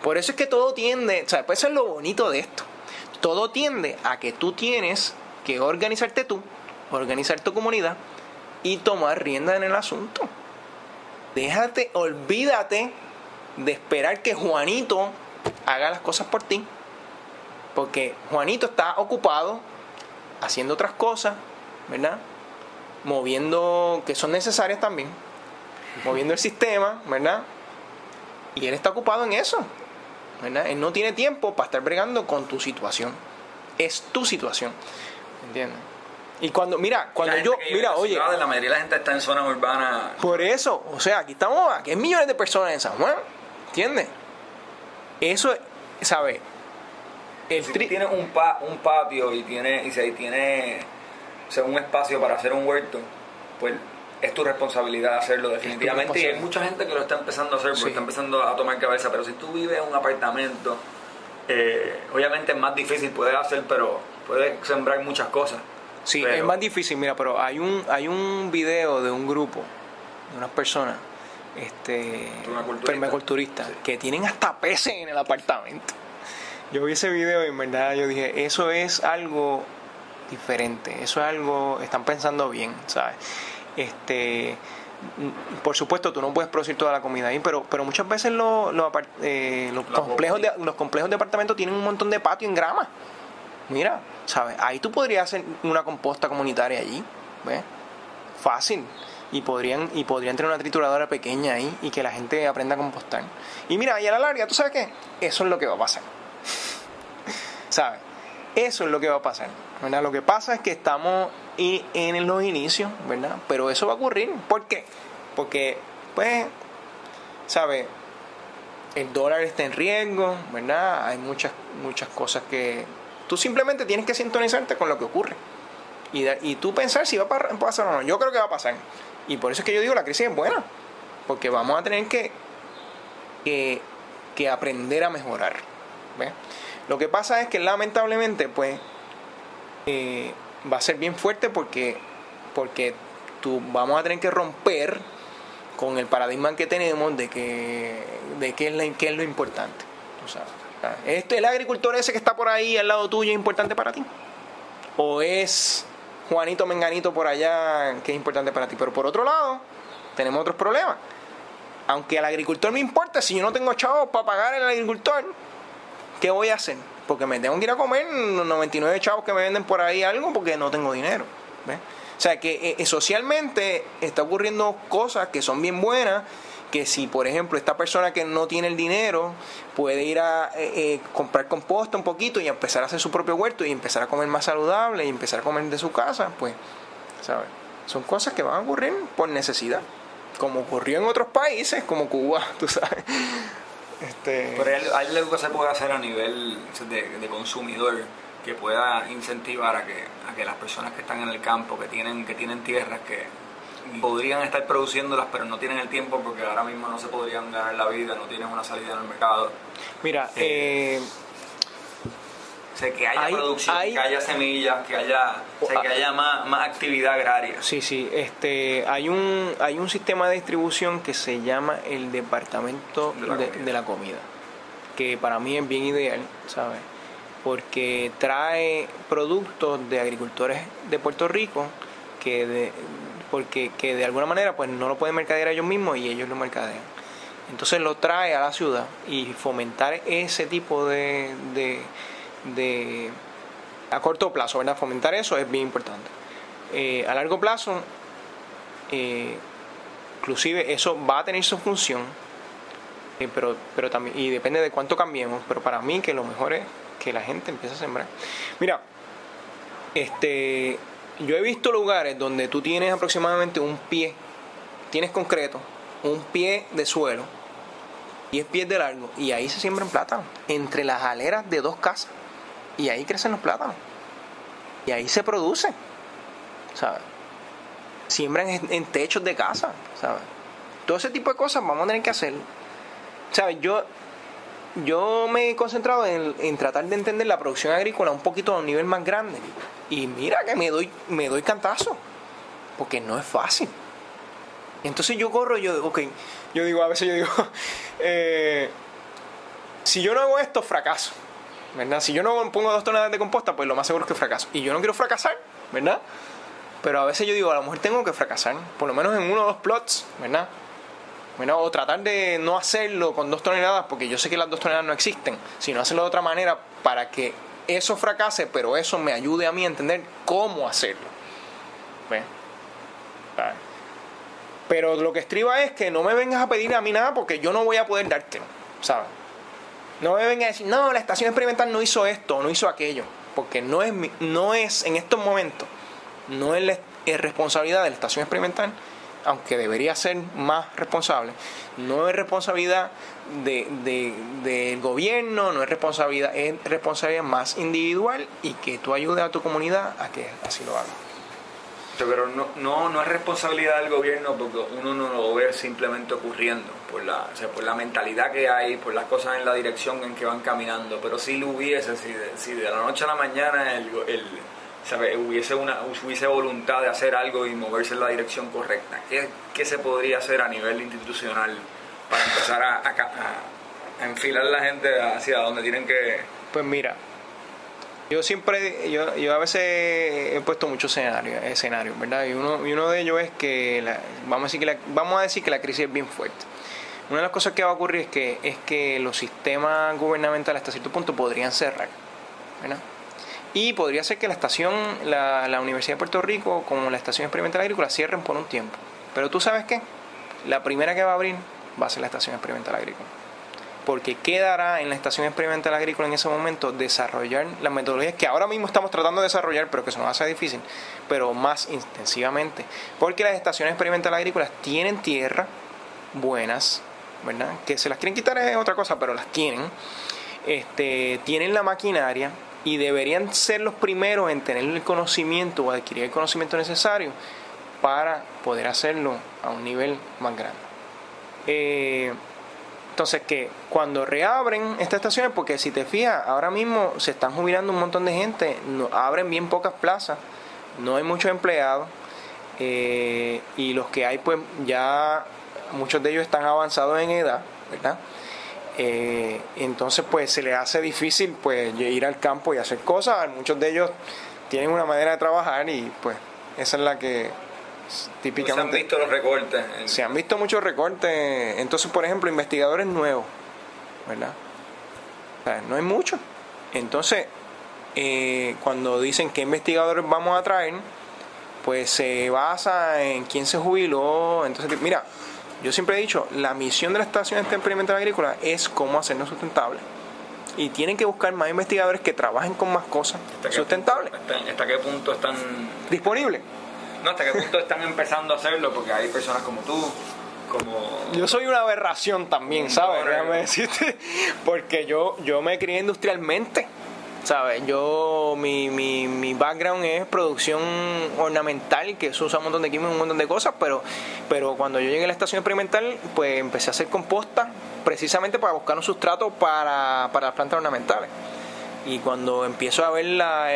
Por eso es que todo tiende, o sea, pues eso es lo bonito de esto. Todo tiende a que tú tienes que organizarte tú, organizar tu comunidad y tomar rienda en el asunto. Olvídate de esperar que Juanito haga las cosas por ti, porque Juanito está ocupado haciendo otras cosas, ¿verdad? Moviendo, que son necesarias también, moviendo el sistema, ¿verdad? Y él está ocupado en eso, ¿verdad? Él no tiene tiempo para estar bregando con tu situación. Es tu situación, ¿entiendes? Y cuando oye, la mayoría de la gente está en zonas urbanas. Por eso, o sea, aquí hay millones de personas en San Juan, ¿entiendes? Eso, ¿sabes? Si tienes un patio y si ahí tiene, o sea, un espacio para hacer un huerto, pues es tu responsabilidad hacerlo definitivamente, y hay mucha gente que lo está empezando a hacer porque está empezando a tomar cabeza. Pero si tú vives en un apartamento, obviamente es más difícil poder hacer, pero puedes sembrar muchas cosas. Sí, es más difícil. Mira, pero hay un video de un grupo, de unas personas permaculturistas, sí, que tienen hasta peces en el apartamento. Yo vi ese video y en verdad yo dije, eso es algo diferente, eso es algo, están pensando bien, ¿sabes? Por supuesto, tú no puedes producir toda la comida ahí, pero muchas veces los complejos de apartamentos tienen un montón de patio en grama. Mira, ¿sabes? Ahí tú podrías hacer una composta comunitaria allí, ¿ves? Fácil. Y podrían tener una trituradora pequeña ahí y que la gente aprenda a compostar. Y mira, y a la larga, ¿tú sabes qué? Eso es lo que va a pasar. ¿Sabes? Eso es lo que va a pasar, ¿verdad? Lo que pasa es que estamos en los inicios, ¿verdad? Pero eso va a ocurrir. ¿Por qué? Porque, pues, ¿sabes? El dólar está en riesgo, ¿verdad? Hay muchas cosas que tú simplemente tienes que sintonizarte con lo que ocurre. Y tú pensar si va a pasar o no. Yo creo que va a pasar. Y por eso es que yo digo, la crisis es buena. Porque vamos a tener que aprender a mejorar, ¿ves? Lo que pasa es que lamentablemente, pues, va a ser bien fuerte porque vamos a tener que romper con el paradigma que tenemos de qué es lo importante. ¿Tú sabes? ¿El agricultor ese que está por ahí al lado tuyo es importante para ti? ¿O es Juanito Menganito por allá que es importante para ti? Pero por otro lado, tenemos otros problemas. Aunque al agricultor me importa, si yo no tengo chavos para pagar al agricultor, ¿qué voy a hacer? Porque me tengo que ir a comer los 99 chavos que me venden por ahí algo porque no tengo dinero. ¿Ves? O sea que socialmente está ocurriendo cosas que son bien buenas, que si por ejemplo esta persona que no tiene el dinero puede ir a comprar composta un poquito y empezar a hacer su propio huerto y empezar a comer más saludable y empezar a comer de su casa, pues, ¿sabes? Son cosas que van a ocurrir por necesidad, como ocurrió en otros países como Cuba, tú sabes. Pero hay algo que se puede hacer a nivel de consumidor que pueda incentivar a que las personas que están en el campo, que tienen tierras, que podrían estar produciéndolas pero no tienen el tiempo porque ahora mismo no se podrían ganar la vida, no tienen una salida en el mercado. Mira, que haya producción, que haya semillas, que haya más actividad agraria. Sí, hay un sistema de distribución que se llama el Departamento de la Comida, que para mí es bien ideal, ¿sabes? Porque trae productos de agricultores de Puerto Rico que de alguna manera pues no lo pueden mercadear ellos mismos y ellos lo mercadean. Entonces lo trae a la ciudad y fomentar ese tipo a corto plazo, ¿verdad? Fomentar eso es bien importante. A largo plazo, inclusive eso va a tener su función, pero también, y depende de cuánto cambiemos, pero para mí que lo mejor es que la gente empiece a sembrar. Mira, yo he visto lugares donde tú tienes aproximadamente un pie, tienes concreto, un pie de suelo, 10 pies de largo, y ahí se siembran plátanos, entre las aleras de 2 casas, y ahí crecen los plátanos, y ahí se produce, ¿sabes? Siembran en techos de casa, ¿sabes? Todo ese tipo de cosas vamos a tener que hacer, ¿sabes? Yo me he concentrado en tratar de entender la producción agrícola un poquito a un nivel más grande. Y mira que me doy cantazo. Porque no es fácil. Entonces yo corro y a veces yo digo, si yo no hago esto, fracaso, ¿verdad? Si yo no pongo 2 toneladas de composta, pues lo más seguro es que fracaso. Y yo no quiero fracasar, ¿verdad? Pero a veces yo digo, a lo mejor tengo que fracasar, por lo menos en 1 o 2 plots, ¿verdad? Bueno, o tratar de no hacerlo con 2 toneladas, porque yo sé que las 2 toneladas no existen, sino hacerlo de otra manera para que eso fracase, pero eso me ayude a mí a entender cómo hacerlo. ¿Ves? Vale. Pero lo que estriba es que no me vengas a pedir a mí nada porque yo no voy a poder dártelo, ¿sabes? No me vengas a decir, no, la estación experimental no hizo esto, no hizo aquello, porque no es en estos momentos, no es responsabilidad de la estación experimental, aunque debería ser más responsable, no es responsabilidad del gobierno, no es responsabilidad más individual, y que tú ayudes a tu comunidad a que así lo haga. Pero no es responsabilidad del gobierno, porque uno no lo ve simplemente ocurriendo por la mentalidad que hay, por las cosas en la dirección en que van caminando. Pero si lo hubiese, si de la noche a la mañana hubiese voluntad de hacer algo y moverse en la dirección correcta, ¿qué se podría hacer a nivel institucional para empezar a enfilar la gente hacia donde tienen que...? Pues mira, yo a veces he puesto muchos escenarios, ¿verdad? Y uno de ellos es que vamos a decir que la crisis es bien fuerte. Una de las cosas que va a ocurrir es que los sistemas gubernamentales hasta cierto punto podrían cerrar, ¿verdad? Y podría ser que la Universidad de Puerto Rico, como la Estación Experimental Agrícola, cierren por un tiempo. Pero ¿tú sabes qué? La primera que va a abrir va a ser la Estación Experimental Agrícola. Porque quedará en la Estación Experimental Agrícola en ese momento desarrollar las metodologías que ahora mismo estamos tratando de desarrollar, pero que se nos hace difícil, pero más intensivamente. Porque las estaciones experimentales agrícolas tienen tierra buenas, ¿verdad? Que se las quieren quitar es otra cosa, pero las tienen. Tienen la maquinaria y deberían ser los primeros en tener el conocimiento o adquirir el conocimiento necesario para poder hacerlo a un nivel más grande. Entonces, que cuando reabren estas estaciones, porque si te fijas, ahora mismo se están jubilando un montón de gente, abren bien pocas plazas, no hay muchos empleados, y los que hay, pues ya muchos de ellos están avanzados en edad, ¿verdad? Entonces, pues se les hace difícil pues ir al campo y hacer cosas. Muchos de ellos tienen una manera de trabajar y pues esa es la que... típicamente se han visto los recortes. Se han visto muchos recortes. Entonces, por ejemplo, investigadores nuevos, ¿verdad? O sea, no hay muchos. Entonces, cuando dicen qué investigadores vamos a traer, pues se basa en quién se jubiló. Entonces, mira, yo siempre he dicho, la misión de la Estación Experimental Agrícola es cómo hacernos sustentables. Y tienen que buscar más investigadores que trabajen con más cosas sustentables. ¿Hasta qué punto están disponibles? No, ¿hasta qué punto están empezando a hacerlo? Porque hay personas como tú, Yo soy una aberración también, ¿sabes? Déjame decirte, porque yo me crié industrialmente, ¿sabes? Mi background es producción ornamental, que eso usa un montón de químicos, un montón de cosas, pero cuando yo llegué a la estación experimental, pues empecé a hacer composta, precisamente para buscar un sustrato para las plantas ornamentales. Y cuando empiezo a ver la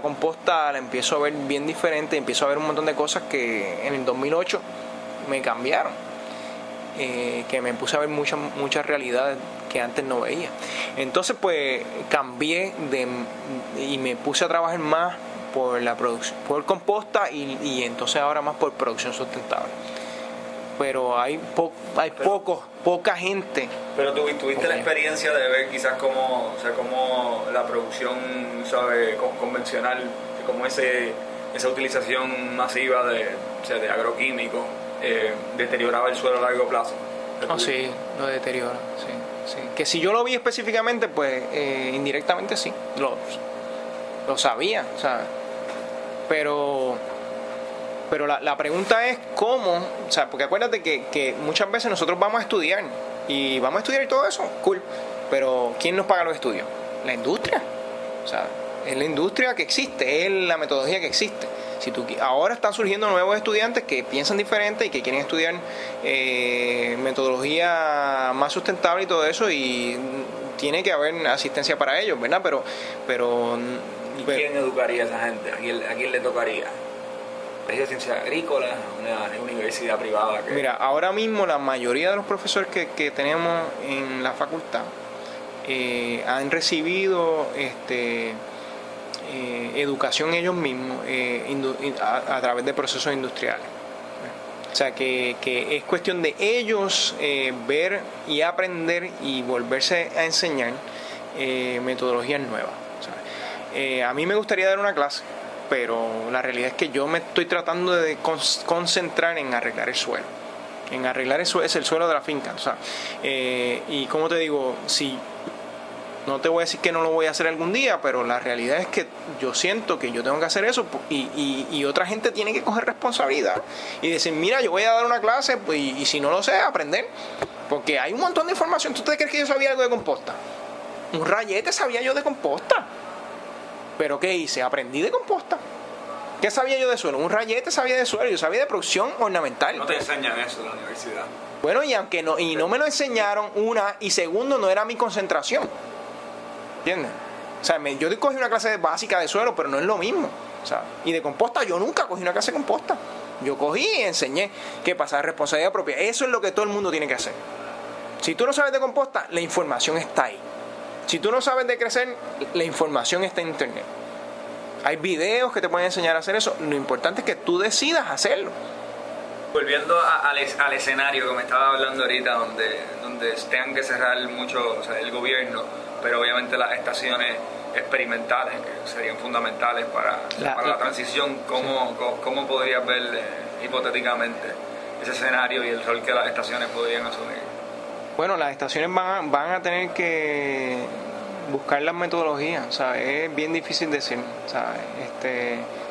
composta, la empiezo a ver bien diferente, empiezo a ver un montón de cosas que en el 2008 me cambiaron, que me puse a ver muchas realidades que antes no veía. Entonces pues cambié y me puse a trabajar más por la producción, por composta y entonces ahora más por producción sustentable. Pero hay poca gente. Pero tuviste la experiencia de ver quizás cómo la producción, ¿sabes?, convencional, como esa utilización masiva de agroquímicos deterioraba el suelo a largo plazo. Sí, lo deteriora, sí. Que si yo lo vi específicamente, pues indirectamente sí, lo sabía, ¿sabes? Pero la pregunta es cómo, o sea, porque acuérdate que muchas veces nosotros vamos a estudiar y todo eso, cool, pero ¿quién nos paga los estudios? La industria, o sea, es la industria que existe, es la metodología que existe. Ahora están surgiendo nuevos estudiantes que piensan diferente y que quieren estudiar metodología más sustentable y todo eso, y tiene que haber asistencia para ellos, ¿verdad? Pero ¿y quién educaría a esa gente? ¿A quién le tocaría? ¿Es ciencia agrícola? ¿Una universidad privada? Mira, ahora mismo la mayoría de los profesores que tenemos en la facultad han recibido educación ellos mismos a través de procesos industriales. O sea, que es cuestión de ellos ver y aprender y volverse a enseñar metodologías nuevas. A mí me gustaría dar una clase, pero la realidad es que yo me estoy tratando de concentrar en arreglar el suelo. Es el suelo de la finca. O sea, y como te digo, si no te voy a decir que no lo voy a hacer algún día, pero la realidad es que yo siento que yo tengo que hacer eso y otra gente tiene que coger responsabilidad y decir, mira, yo voy a dar una clase pues, y si no lo sé, aprender, porque hay un montón de información. ¿Tú te crees que yo sabía algo de composta? Un rayete sabía yo de composta, pero ¿qué hice? Aprendí de composta, ¿Qué sabía yo de suelo? Un rayete sabía de suelo, yo sabía de producción ornamental. No te enseñan eso en la universidad. Bueno, y no me lo enseñaron, una, y segundo, no era mi concentración. ¿Entiendes? O sea, yo cogí una clase básica de suelo, pero no es lo mismo. O sea, y de composta, yo nunca cogí una clase de composta. Yo cogí y enseñé qué pasa, responsabilidad propia. Eso es lo que todo el mundo tiene que hacer. Si tú no sabes de composta, la información está ahí. Si tú no sabes de crecer, la información está en internet. Hay videos que te pueden enseñar a hacer eso. Lo importante es que tú decidas hacerlo. Volviendo al escenario que me estaba hablando ahorita, donde tengan que cerrar mucho, o sea, el gobierno, pero obviamente las estaciones experimentales, que serían fundamentales para la transición, ¿cómo podrías ver hipotéticamente ese escenario y el rol que las estaciones podrían asumir? Bueno, las estaciones van a tener que buscar las metodologías, o sea, es bien difícil decir, ¿sabes?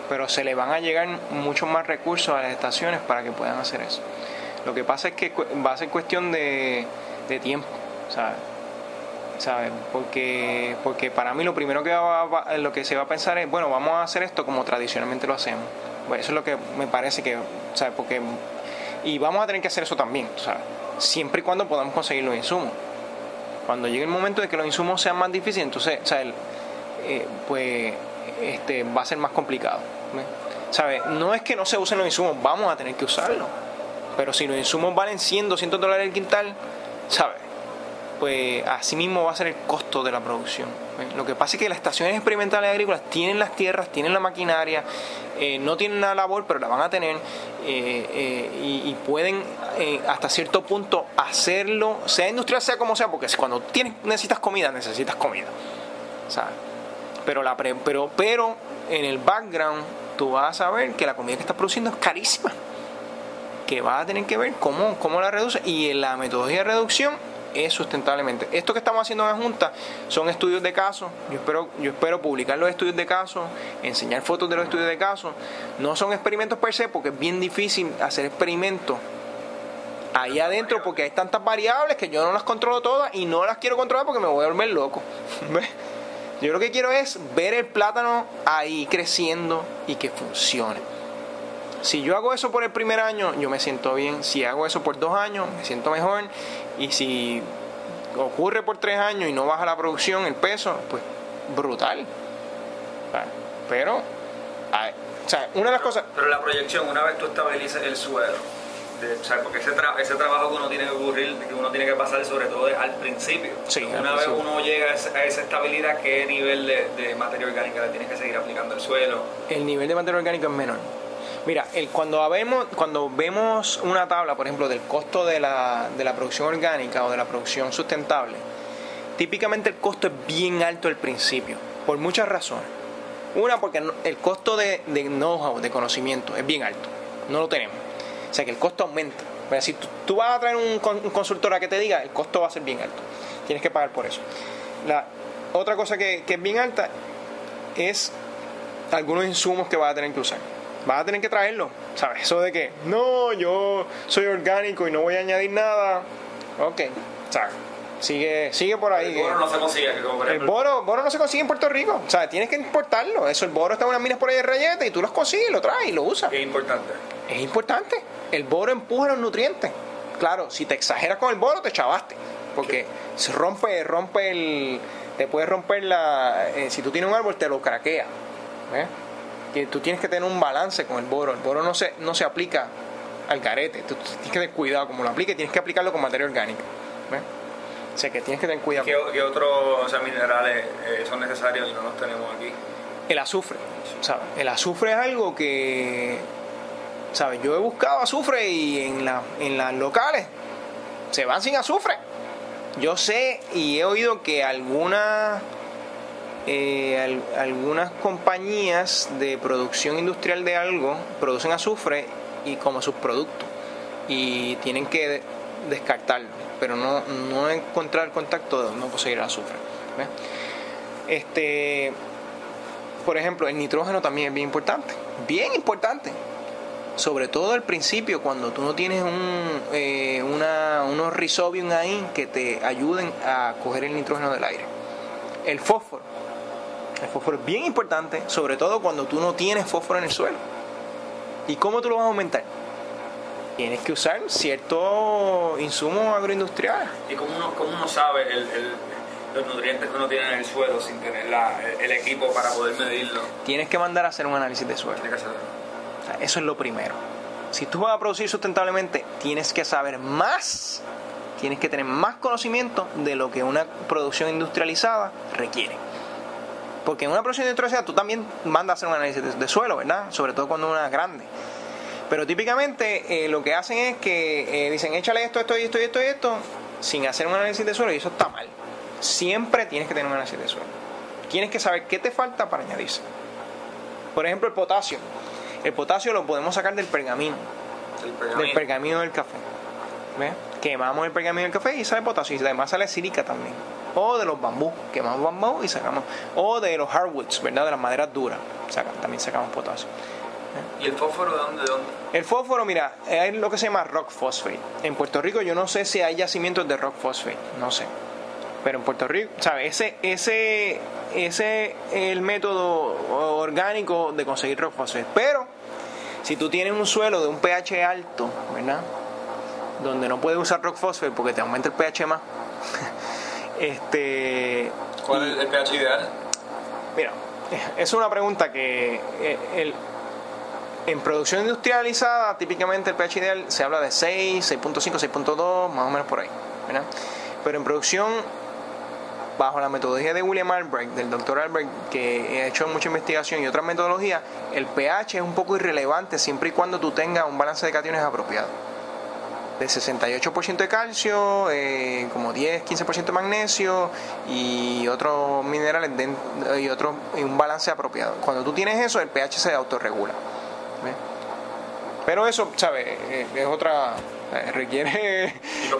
Pero se le van a llegar muchos más recursos a las estaciones para que puedan hacer eso. Lo que pasa es que va a ser cuestión de tiempo, ¿sabes? Porque para mí lo primero lo que se va a pensar es, bueno, vamos a hacer esto como tradicionalmente lo hacemos. Bueno, eso es lo que me parece que, ¿sabes? Y vamos a tener que hacer eso también, ¿sabes? Siempre y cuando podamos conseguir los insumos. Cuando llegue el momento de que los insumos sean más difíciles, entonces, ¿sabes? Va a ser más complicado, ¿sabes? No es que no se usen los insumos, vamos a tener que usarlos. Pero si los insumos valen $100, $200 el quintal, ¿sabes? Pues así mismo va a ser el costo de la producción. Lo que pasa es que las estaciones experimentales agrícolas tienen las tierras, tienen la maquinaria, no tienen la labor, pero la van a tener, y pueden hasta cierto punto hacerlo, sea industrial, sea como sea, porque cuando necesitas comida, ¿sabes? Pero en el background tú vas a saber que la comida que estás produciendo es carísima, que vas a tener que ver cómo la reduce, y en la metodología de reducción es sustentablemente. Esto que estamos haciendo en la Junta son estudios de caso. Yo espero publicar los estudios de caso, enseñar fotos de los estudios de caso. No son experimentos per se, porque es bien difícil hacer experimentos ahí adentro, porque hay tantas variables que yo no las controlo todas y no las quiero controlar porque me voy a volver loco. Yo lo que quiero es ver el plátano ahí creciendo y que funcione. Si yo hago eso por el primer año, yo me siento bien. Si hago eso por 2 años, me siento mejor. Y si ocurre por 3 años y no baja la producción, el peso, pues brutal. Pero, o sea, una de las cosas... Pero la proyección, una vez tú estabilices el suelo, o sea, porque ese trabajo que uno tiene que ocurrir, que uno tiene que pasar sobre todo al principio. Sí, una vez uno llega a esa estabilidad, ¿qué nivel de materia orgánica le tienes que seguir aplicando al suelo? El nivel de materia orgánica es menor. Mira, cuando vemos una tabla, por ejemplo, del costo de la producción orgánica o de la producción sustentable, típicamente el costo es bien alto al principio, por muchas razones. Una, porque el costo de know-how, de conocimiento, es bien alto. No lo tenemos. O sea que el costo aumenta. Pero si tú vas a traer un consultor a que te diga, el costo va a ser bien alto. Tienes que pagar por eso. La otra cosa que es bien alta es algunos insumos que vas a tener que usar. Vas a tener que traerlo, ¿sabes? Eso de que, no, yo soy orgánico y no voy a añadir nada. Ok, ¿sabes? Sigue por ahí. El boro no se consigue. El boro no se consigue en Puerto Rico. O sea, tienes que importarlo. El boro está en unas minas por ahí de Rayete y tú los consigues, lo traes y lo usas. Es importante. Es importante. El boro empuja los nutrientes. Claro, si te exageras con el boro, te chavaste. Porque se rompe te puede romper si tú tienes un árbol, te lo craquea. Que tú tienes que tener un balance con el boro. El boro no se aplica al garete. Tú tienes que tener cuidado como lo apliques, tienes que aplicarlo con materia orgánica. O sea que tienes que tener cuidado. ¿Qué otros minerales son necesarios y no los tenemos aquí? El azufre, ¿sabes? El azufre es algo que, ¿sabes? Yo he buscado azufre y en las locales se van sin azufre. Yo sé y he oído que algunas compañías de producción industrial de algo producen azufre y como subproducto y tienen que descartarlo, pero no encontrar contacto, no conseguir el azufre. Por ejemplo, el nitrógeno también es bien importante, sobre todo al principio, cuando tú no tienes unos rhizobium ahí que te ayuden a coger el nitrógeno del aire. El fósforo El fósforo es bien importante, sobre todo cuando tú no tienes fósforo en el suelo. ¿Y cómo tú lo vas a aumentar? Tienes que usar ciertos insumos agroindustriales. ¿Y cómo uno sabe los nutrientes que uno tiene en el suelo sin tener el equipo para poder medirlo? Tienes que mandar a hacer un análisis de suelo. Tiene que hacerlo. O sea, eso es lo primero. Si tú vas a producir sustentablemente, tienes que saber más, tienes que tener más conocimiento de lo que una producción industrializada requiere. Porque en una producción industrializada tú también mandas a hacer un análisis de suelo, ¿verdad? Sobre todo cuando una es grande. Pero típicamente lo que hacen es que dicen, échale esto, sin hacer un análisis de suelo, y eso está mal. Siempre tienes que tener un análisis de suelo. Tienes que saber qué te falta para añadirse. Por ejemplo, el potasio. El potasio lo podemos sacar del pergamino. Del pergamino del café. ¿Ves? Quemamos el pergamino del café y sale potasio. Y además sale sílica también. O de los bambú. Quemamos bambú y sacamos. O de los hardwoods, ¿verdad? De las maderas duras. También sacamos potasio. ¿Y el fósforo de dónde? El fósforo, mira, hay lo que se llama rock phosphate. En Puerto Rico yo no sé si hay yacimientos de rock phosphate. No sé. Pero en Puerto Rico, ¿sabes? Ese es el método orgánico de conseguir rock phosphate. Pero si tú tienes un suelo de un pH alto, ¿verdad? Donde no puedes usar rock phosphate porque te aumenta el pH más. ¿Cuál es el pH ideal? Mira, es una pregunta que en producción industrializada típicamente el pH ideal se habla de 6, 6.5, 6.2, más o menos por ahí, ¿verdad? Pero en producción, bajo la metodología de William Albrecht, del doctor Albrecht, que ha hecho mucha investigación y otras metodologías, el pH es un poco irrelevante siempre y cuando tú tengas un balance de cationes apropiado. De 68% de calcio, como 10-15% de magnesio y otros minerales y un balance apropiado. Cuando tú tienes eso, el pH se autorregula. ¿Ves? Pero eso, ¿sabes? Es otra... requiere...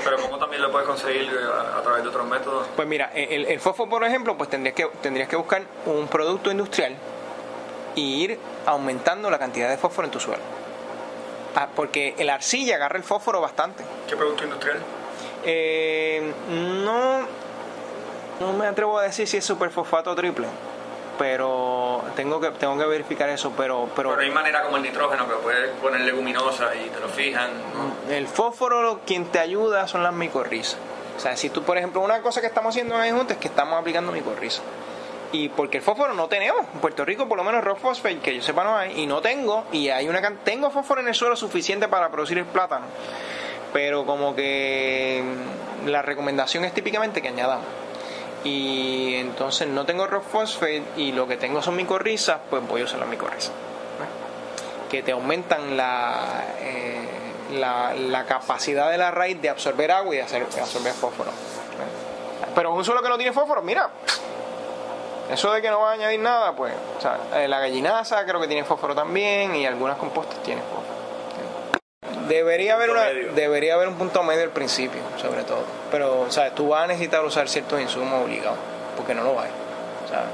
Pero ¿cómo también lo puedes conseguir a través de otros métodos? Pues mira, el fósforo, por ejemplo, pues tendrías que buscar un producto industrial y ir aumentando la cantidad de fósforo en tu suelo. Porque la arcilla agarra el fósforo bastante. ¿Qué producto industrial? No me atrevo a decir si es superfosfato triple, pero tengo que verificar eso. Pero hay manera como el nitrógeno que puedes poner leguminosa y te lo fijan, ¿no? El fósforo, quien te ayuda son las micorrizas. O sea, si tú, por ejemplo, una cosa que estamos haciendo en Junta es que estamos aplicando micorriza. Y porque el fósforo no tenemos, en Puerto Rico por lo menos rock phosphate, que yo sepa no hay, y no tengo, y tengo fósforo en el suelo suficiente para producir el plátano, pero como que la recomendación es típicamente que añadamos, y entonces no tengo rock phosphate y lo que tengo son micorrizas, pues voy a usar las micorrizas, que te aumentan la capacidad de la raíz de absorber agua y de absorber fósforo. Pero un suelo que no tiene fósforo, mira, eso de que no va a añadir nada, pues, o sea, la gallinaza creo que tiene fósforo también y algunas compostas tienen fósforo. Debería haber un punto medio al principio, sobre todo. Pero, ¿sabes? Tú vas a necesitar usar ciertos insumos obligados, porque no lo hay. ¿Sabes?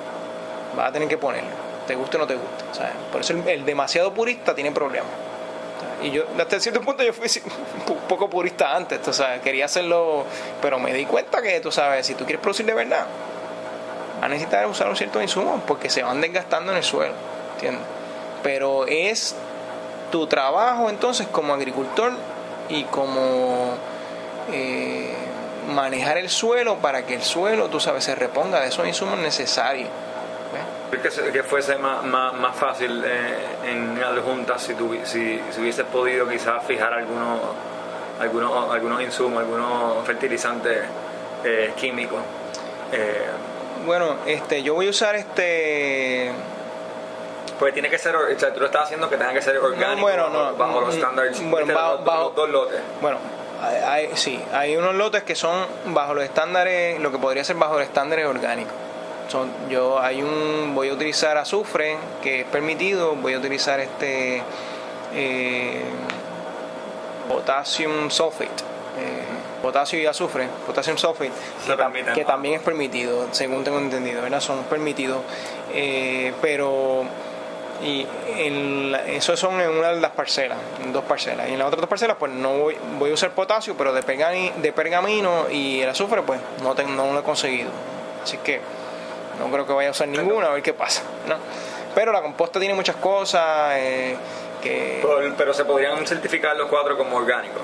Vas a tener que ponerlo, te guste o no te guste, ¿sabes? Por eso el demasiado purista tiene problemas. Y yo, hasta cierto punto, yo fui un poco purista antes, ¿tú sabes? Quería hacerlo, pero me di cuenta que, tú sabes, si tú quieres producir de verdad, vas a necesitar usar un cierto insumos porque se van desgastando en el suelo, ¿entiendes? Pero es tu trabajo entonces como agricultor y como manejar el suelo para que el suelo, tú sabes, se reponga de esos insumos necesarios. ¿Crees que fuese más fácil en adjuntas si hubieses podido quizás fijar algunos insumos, algunos fertilizantes químicos? Bueno, yo voy a usar Pues tiene que ser, o sea, tú lo estás haciendo que tenga que ser orgánico, bajo los estándares, bajo dos lotes. Bueno, hay unos lotes que son bajo los estándares, lo que podría ser bajo los estándares orgánicos. Voy a utilizar azufre, que es permitido, voy a utilizar potassium sulfate. Potasio y azufre, potassium sulfate, que también es permitido, según tengo entendido, ¿verdad? Son permitidos, pero eso son en una de las parcelas, en 2 parcelas, y en las otras 2 parcelas pues no voy a usar potasio, pero de pergamino, y el azufre pues no lo he conseguido, así que No creo que vaya a usar ninguna, a ver qué pasa, ¿no? Pero la composta tiene muchas cosas pero se podrían certificar los 4 como orgánicos.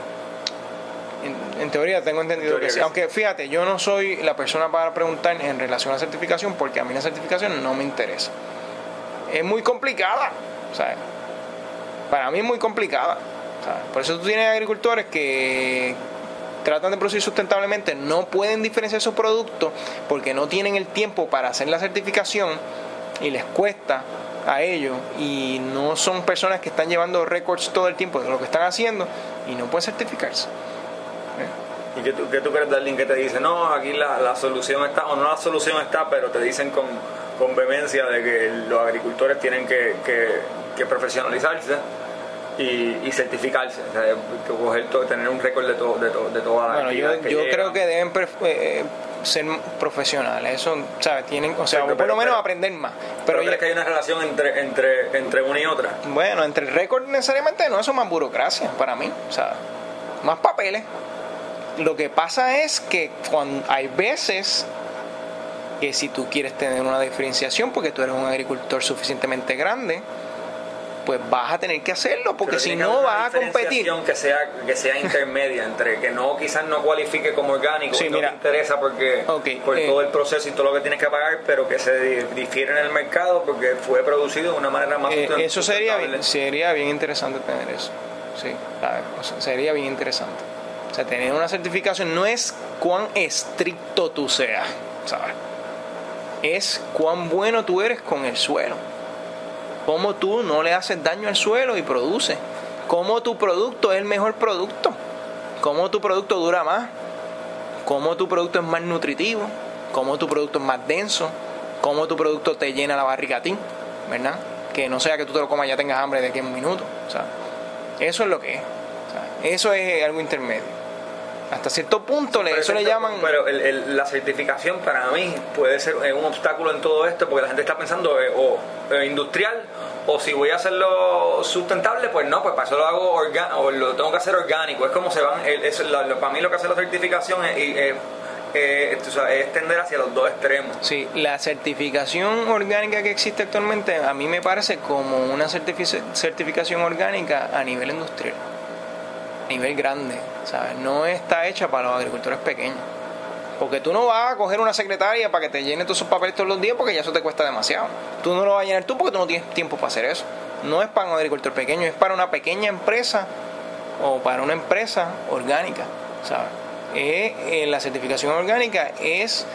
En teoría tengo entendido que sí. Aunque fíjate, yo no soy la persona para preguntar en relación a la certificación, porque a mí la certificación no me interesa. Es muy complicada, ¿sabes? Para mí es muy complicada, ¿sabes? Por eso tú tienes agricultores que tratan de producir sustentablemente, no pueden diferenciar sus productos porque no tienen el tiempo para hacer la certificación y les cuesta a ellos, y no son personas que están llevando récords todo el tiempo de lo que están haciendo y no pueden certificarse. ¿Y qué tú crees de alguien que te dice, no, aquí la solución está, o no la solución está, pero te dicen con vehemencia de que los agricultores tienen que profesionalizarse y certificarse, o sea, tener un récord de toda la actividad? Bueno, yo creo que deben ser profesionales, eso, ¿sabes? Tienen, o sea, por lo menos aprender más. Pero ¿crees que hay una relación entre una y otra? Bueno, entre el récord necesariamente no, eso es más burocracia para mí, o sea, más papeles. Lo que pasa es que hay veces que si tú quieres tener una diferenciación porque tú eres un agricultor suficientemente grande, pues vas a tener que hacerlo, porque si no vas a competir. Que sea intermedia, entre que no, quizás no cualifique como orgánico, sí, no te interesa porque por todo el proceso y todo lo que tienes que pagar, pero que se difiere en el mercado porque fue producido de una manera más sustentable. Eso sería bien interesante tener eso. Sí, sería bien interesante. O sea, tener una certificación no es cuán estricto tú seas, ¿sabes? Es cuán bueno tú eres con el suelo. Cómo tú no le haces daño al suelo y produces. Cómo tu producto es el mejor producto. Cómo tu producto dura más. Cómo tu producto es más nutritivo. Cómo tu producto es más denso. Cómo tu producto te llena la barriga a ti, ¿verdad? Que no sea que tú te lo comas y ya tengas hambre de aquí a un minuto. O sea, eso es lo que es. O sea, eso es algo intermedio. Hasta cierto punto eso le llaman. Pero la certificación para mí puede ser un obstáculo en todo esto, porque la gente está pensando o industrial, o si voy a hacerlo sustentable, pues no, pues para eso lo hago o lo tengo que hacer orgánico. Es como se van. Para mí lo que hace la certificación es tender hacia los dos extremos. Sí, la certificación orgánica que existe actualmente a mí me parece como una certificación orgánica a nivel industrial, a nivel grande, ¿sabes? No está hecha para los agricultores pequeños, porque tú no vas a coger una secretaria para que te llene todos esos papeles todos los días, porque ya eso te cuesta demasiado. Tú no lo vas a llenar tú porque tú no tienes tiempo para hacer eso. No es para un agricultor pequeño, es para una pequeña empresa o para una empresa orgánica, ¿sabes? La certificación orgánica es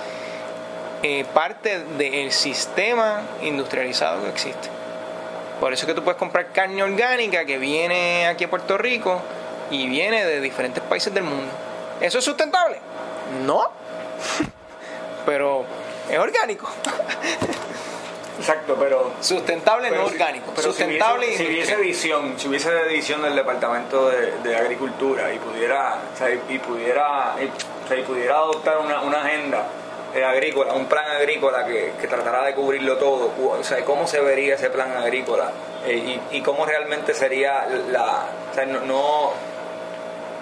parte del sistema industrializado que existe. Por eso es que tú puedes comprar carne orgánica que viene aquí a Puerto Rico y viene de diferentes países del mundo. ¿Eso es sustentable? No. Pero es orgánico. Exacto, pero sustentable, no orgánico. Pero sustentable. Si hubiese edición del Departamento de Agricultura y pudiera adoptar una agenda agrícola, un plan agrícola que tratará de cubrirlo todo, o sea, cómo se vería ese plan agrícola y cómo realmente sería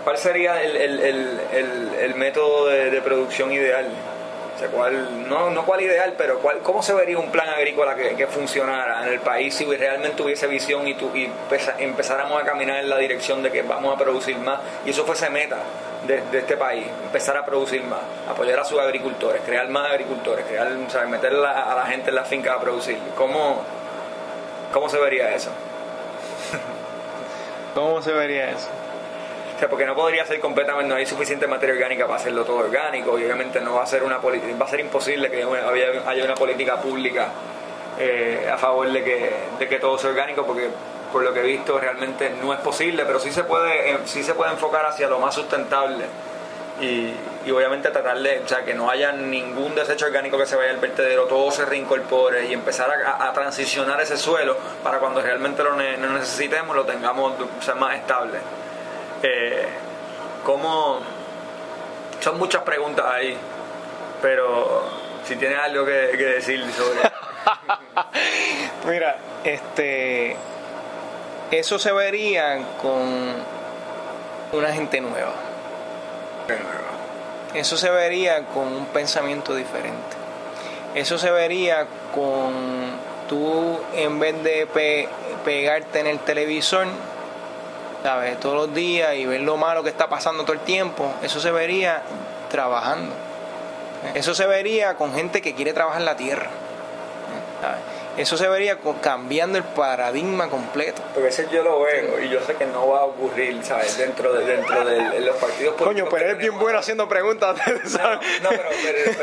¿cuál sería el método de producción ideal? O sea, cuál ideal, pero cómo se vería un plan agrícola que funcionara en el país si realmente hubiese visión y empezáramos a caminar en la dirección de que vamos a producir más, y eso fuese meta de este país, empezar a producir más, apoyar a sus agricultores, crear más agricultores, meter a la gente en las fincas a producir. ¿Cómo se vería eso? ¿Cómo se vería eso? O sea, porque no podría ser completamente, no hay suficiente materia orgánica para hacerlo todo orgánico, y obviamente no va a ser va a ser imposible que haya una política pública a favor de que todo sea orgánico, porque por lo que he visto realmente no es posible, pero sí se puede enfocar hacia lo más sustentable y obviamente tratar de, o sea, que no haya ningún desecho orgánico que se vaya al vertedero, todo se reincorpore y empezar a transicionar ese suelo para cuando realmente lo necesitemos lo tengamos, o sea, más estable. Son muchas preguntas ahí, pero si tienes algo que decir sobre mira, eso se vería con una gente nueva. Eso se vería con un pensamiento diferente. Eso se vería con tú, en vez de pegarte en el televisor, ¿sabes?, todos los días y ver lo malo que está pasando todo el tiempo. Eso se vería trabajando. Eso se vería con gente que quiere trabajar la tierra, ¿sabes? Eso se vería cambiando el paradigma completo. Porque ese yo lo veo y yo sé que no va a ocurrir, ¿sabes? Dentro de los partidos políticos. Coño, pero eres bien bueno haciendo preguntas, ¿sabes? No, pero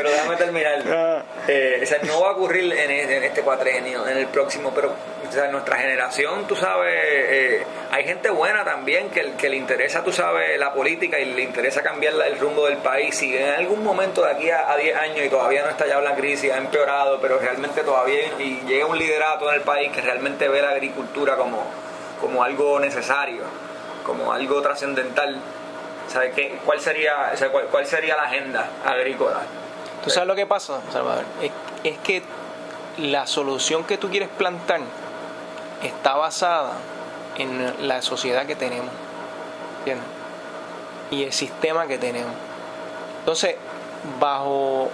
déjame terminar. O sea, no va a ocurrir en este cuatrenio, en el próximo, pero o sea, nuestra generación, tú sabes, hay gente buena también que le interesa, tú sabes, la política y le interesa cambiar el rumbo del país. Y en algún momento de aquí a 10 años y todavía no ha estallado la crisis, ha empeorado, pero realmente todavía y llega un liderato en el país que realmente ve la agricultura como algo necesario, como algo trascendental. ¿Sabes qué? ¿Cuál sería la agenda agrícola? ¿Tú sabes lo que pasa, Salvador? Es que la solución que tú quieres plantar está basada en la sociedad que tenemos, ¿entiendes? Y el sistema que tenemos. Entonces, bajo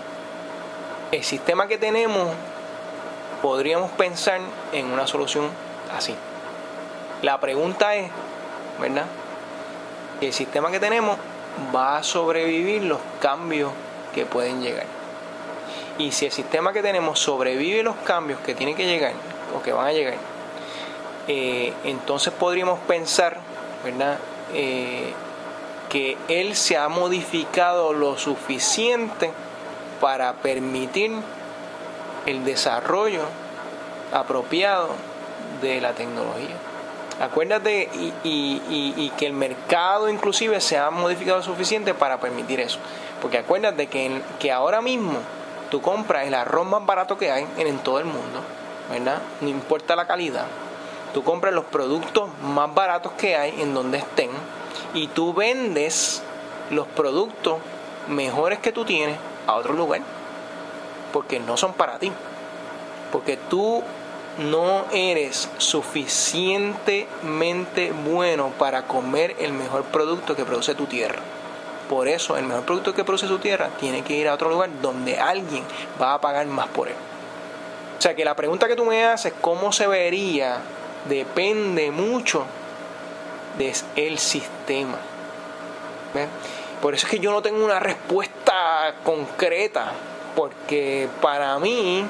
el sistema que tenemos, podríamos pensar en una solución así. La pregunta es, ¿verdad?, el sistema que tenemos va a sobrevivir los cambios que pueden llegar. Y si el sistema que tenemos sobrevive los cambios que tienen que llegar o que van a llegar, entonces podríamos pensar, ¿verdad?, que él se ha modificado lo suficiente para permitir el desarrollo apropiado de la tecnología. Acuérdate, y que el mercado inclusive se ha modificado lo suficiente para permitir eso. Porque acuérdate que ahora mismo tú compras el arroz más barato que hay en todo el mundo, ¿verdad? No importa la calidad. Tú compras los productos más baratos que hay en donde estén y tú vendes los productos mejores que tú tienes a otro lugar. Porque no son para ti. Porque tú no eres suficientemente bueno para comer el mejor producto que produce tu tierra. Por eso el mejor producto que produce tu tierra tiene que ir a otro lugar donde alguien va a pagar más por él. O sea que la pregunta que tú me haces, ¿cómo se vería?, depende mucho del sistema. ¿Ves? Por eso es que yo no tengo una respuesta concreta, porque para mí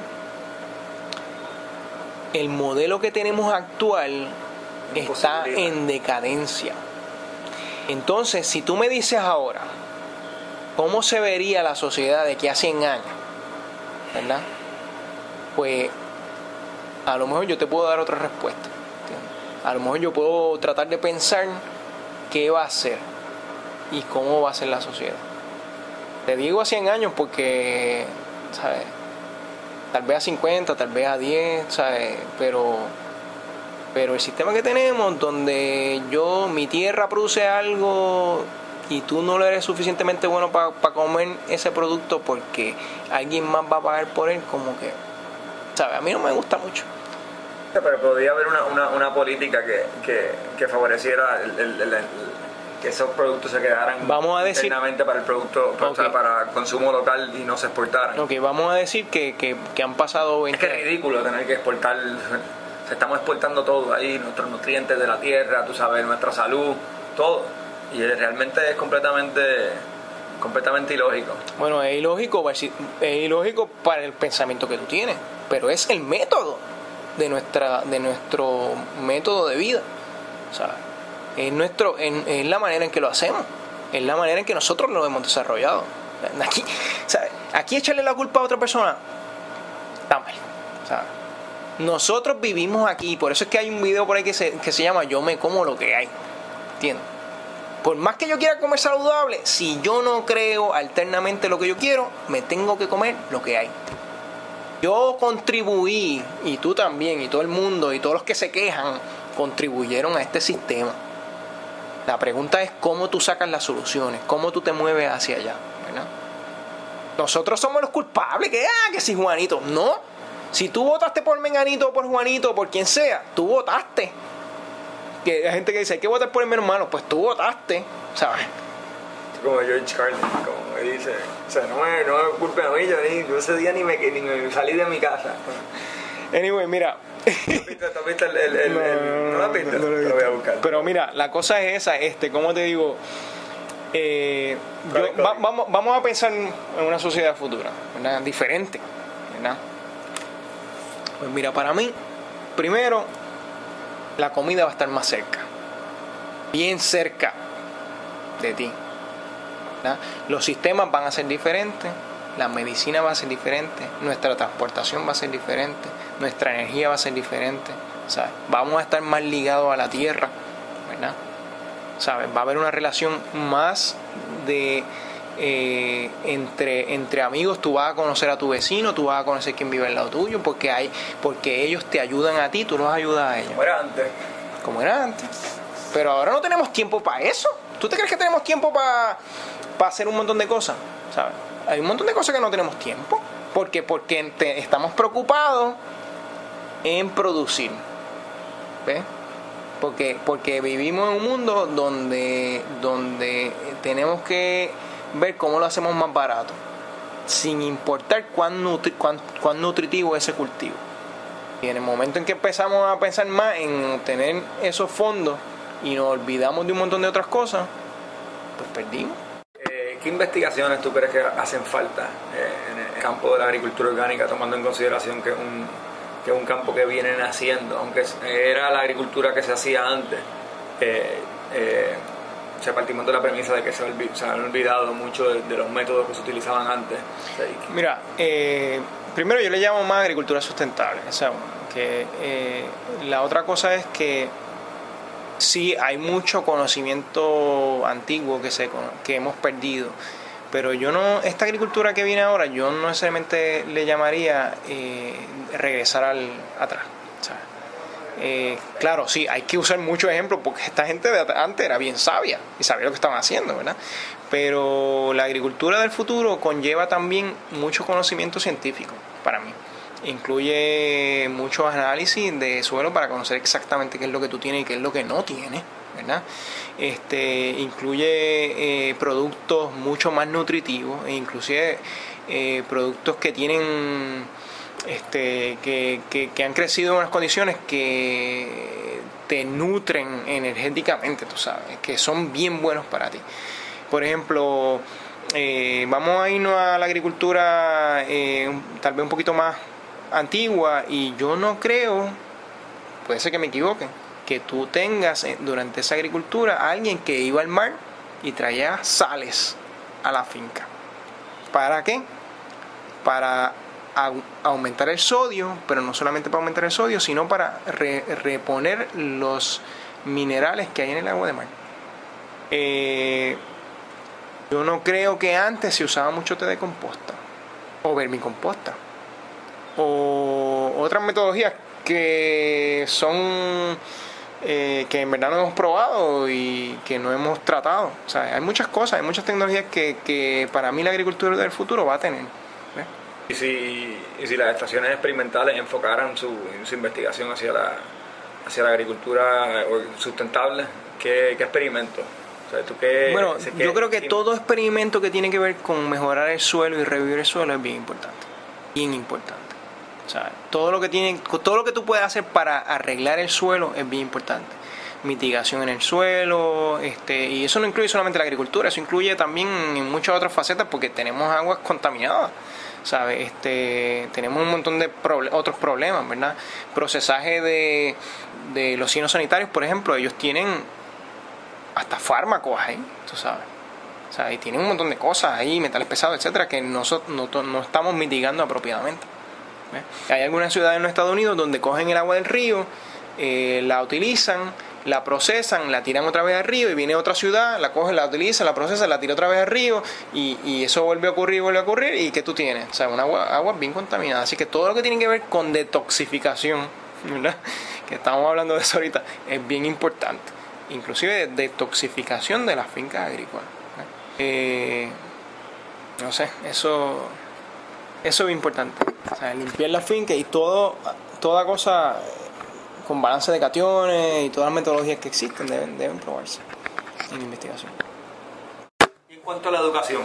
el modelo que tenemos actual está en decadencia. Entonces, si tú me dices ahora cómo se vería la sociedad de aquí a 100 años, ¿verdad?, pues a lo mejor yo te puedo dar otra respuesta, ¿entiendes? A lo mejor yo puedo tratar de pensar qué va a ser y cómo va a ser la sociedad. Te digo a 100 años porque, ¿sabes?, tal vez a 50, tal vez a 10, ¿sabes? Pero el sistema que tenemos, donde mi tierra produce algo y tú no le eres suficientemente bueno para comer ese producto porque alguien más va a pagar por él, como que, ¿sabes? A mí no me gusta mucho. Pero podría haber una política que favoreciera que esos productos se quedaran internamente para el producto, okay, o sea, para consumo local y no se exportaran. Ok, vamos a decir que han pasado 20 años. Es que es ridículo tener que exportar. Estamos exportando todo ahí, nuestros nutrientes de la tierra, tú sabes, nuestra salud, todo. Y realmente es completamente ilógico. Bueno, es ilógico para el pensamiento que tú tienes, pero es el método de nuestro método de vida, ¿sabes? Es la manera en que lo hacemos, es la manera en que nosotros lo hemos desarrollado. Aquí, ¿sabes?, aquí echarle la culpa a otra persona está mal, ¿sabes? Nosotros vivimos aquí, por eso es que hay un video por ahí que se llama Yo me como lo que hay, ¿entiendes? Por más que yo quiera comer saludable, si yo no creo alternamente lo que yo quiero, me tengo que comer lo que hay. Yo contribuí, y tú también, y todo el mundo, y todos los que se quejan, contribuyeron a este sistema. La pregunta es cómo tú sacas las soluciones, cómo tú te mueves hacia allá, ¿verdad? Nosotros somos los culpables, que si Juanito, no. Si tú votaste por Menganito o por Juanito o por quien sea, tú votaste. Que hay gente que dice, hay que votar por el mi hermano, pues tú votaste, ¿sabes? Como George Carlin, como me dice. O sea, no me culpen a mí, yo ese día ni me salí de mi casa. Anyway, mira. ¿Tú has visto no la has visto? Lo voy a buscar. Pero mira, la cosa es esa, ¿cómo te digo? Vamos a pensar en una sociedad futura, ¿verdad? Diferente, ¿verdad? Pues mira, para mí, primero, la comida va a estar más cerca, bien cerca de ti, ¿verdad? Los sistemas van a ser diferentes, la medicina va a ser diferente, nuestra transportación va a ser diferente, nuestra energía va a ser diferente, ¿sabes? Vamos a estar más ligados a la tierra, ¿verdad? ¿Sabes? Va a haber una relación más de entre amigos. Tú vas a conocer a tu vecino, tú vas a conocer quién vive al lado tuyo, porque ellos te ayudan a ti, tú los ayudas a ellos. Como era antes. Pero ahora no tenemos tiempo para eso. ¿Tú te crees que tenemos tiempo para hacer un montón de cosas? ¿Sabes? Hay un montón de cosas que no tenemos tiempo. Porque estamos preocupados en producir. ¿Ves? Porque vivimos en un mundo donde tenemos que ver cómo lo hacemos más barato, sin importar cuán nutritivo es ese cultivo. Y en el momento en que empezamos a pensar más en tener esos fondos y nos olvidamos de un montón de otras cosas, pues perdimos. ¿Qué investigaciones tú crees que hacen falta en el campo de la agricultura orgánica, tomando en consideración que es un campo que vienen haciendo, aunque era la agricultura que se hacía antes? Partimos de la premisa de que se han olvidado mucho de los métodos que se utilizaban antes. Mira, primero yo le llamo más agricultura sustentable. O sea, que la otra cosa es que sí hay mucho conocimiento antiguo que hemos perdido, pero esta agricultura que viene ahora, yo no necesariamente le llamaría regresar atrás. ¿Sabes? Claro, sí, hay que usar muchos ejemplos porque esta gente de antes era bien sabia y sabía lo que estaban haciendo, ¿verdad? Pero la agricultura del futuro conlleva también mucho conocimiento científico para mí. Incluye muchos análisis de suelo para conocer exactamente qué es lo que tú tienes y qué es lo que no tienes, ¿verdad? Incluye productos mucho más nutritivos e inclusive productos que tienen que han crecido en unas condiciones que te nutren energéticamente, tú sabes, que son bien buenos para ti. Por ejemplo, vamos a irnos a la agricultura tal vez un poquito más antigua, y yo no creo, puede ser que me equivoque, que tú tengas durante esa agricultura a alguien que iba al mar y traía sales a la finca. ¿Para qué? Para aumentar el sodio, pero no solamente para aumentar el sodio, sino para reponer los minerales que hay en el agua de mar. Yo no creo que antes se usaba mucho té de composta o vermicomposta o otras metodologías que son que en verdad no hemos probado y que no hemos tratado. O sea, hay muchas cosas, hay muchas tecnologías que para mí la agricultura del futuro va a tener. ¿Ves? Y si las estaciones experimentales enfocaran su investigación hacia la agricultura sustentable, ¿qué experimento? O sea, bueno, yo creo que todo experimento que tiene que ver con mejorar el suelo y revivir el suelo es bien importante. Bien importante. O sea, todo lo que tú puedes hacer para arreglar el suelo es bien importante. Mitigación en el suelo, y eso no incluye solamente la agricultura, eso incluye también en muchas otras facetas, porque tenemos aguas contaminadas, ¿sabes? Tenemos un montón de otros problemas, ¿verdad? Procesaje de los signos sanitarios, por ejemplo, ellos tienen hasta fármacos ahí, tú sabes. O sea, y tienen un montón de cosas ahí, metales pesados, etcétera, que no estamos mitigando apropiadamente. ¿Ves? Hay algunas ciudades en los Estados Unidos donde cogen el agua del río, la utilizan, la procesan, la tiran otra vez al río, y viene otra ciudad, la coge, la utiliza, la procesa, la tira otra vez al río, y eso vuelve a ocurrir, y ¿qué tú tienes? O sea, una agua bien contaminada. Así que todo lo que tiene que ver con detoxificación, ¿verdad? Que estamos hablando de eso ahorita, es bien importante. Inclusive detoxificación de las fincas agrícolas. No sé, eso es bien importante. O sea, limpiar la finca y toda cosa con balance de cationes y todas las metodologías que existen deben probarse en investigación. En cuanto a la educación,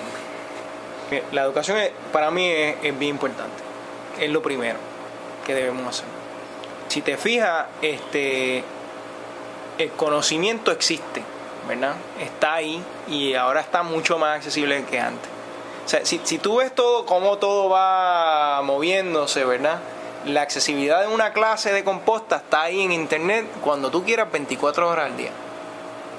La educación para mí es bien importante. Es lo primero que debemos hacer. Si te fijas, el conocimiento existe, ¿verdad? Está ahí y ahora está mucho más accesible que antes. O sea, si tú ves cómo todo va moviéndose, ¿verdad? La accesibilidad de una clase de composta está ahí en internet cuando tú quieras, 24 horas al día.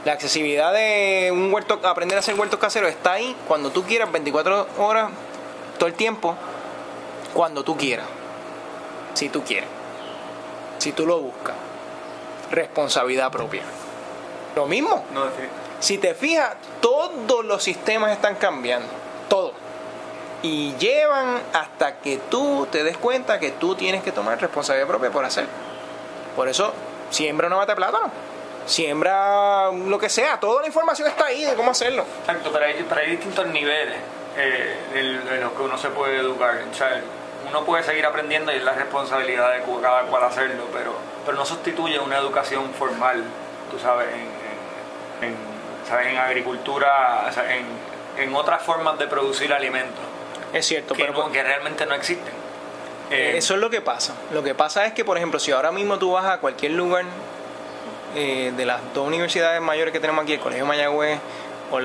La accesibilidad de un huerto, aprender a hacer huertos caseros, está ahí cuando tú quieras, 24 horas, todo el tiempo, cuando tú quieras. Si tú quieres. Si tú lo buscas. Responsabilidad propia. Lo mismo. No, sí. Si te fijas, todos los sistemas están cambiando. Todo. Y llevan hasta que tú te des cuenta que tú tienes que tomar responsabilidad propia por hacerlo. Por eso, siembra una mata de plátano. Siembra lo que sea. Toda la información está ahí de cómo hacerlo. Exacto, pero hay distintos niveles en los que uno se puede educar. O sea, uno puede seguir aprendiendo y es la responsabilidad de cada cual hacerlo, pero no sustituye una educación formal, tú sabes, en agricultura, o sea, en otras formas de producir alimentos. Es cierto, que realmente no existen. Eso es lo que pasa. Lo que pasa es que, por ejemplo, si ahora mismo tú vas a cualquier lugar de las dos universidades mayores que tenemos aquí, el Colegio Mayagüez o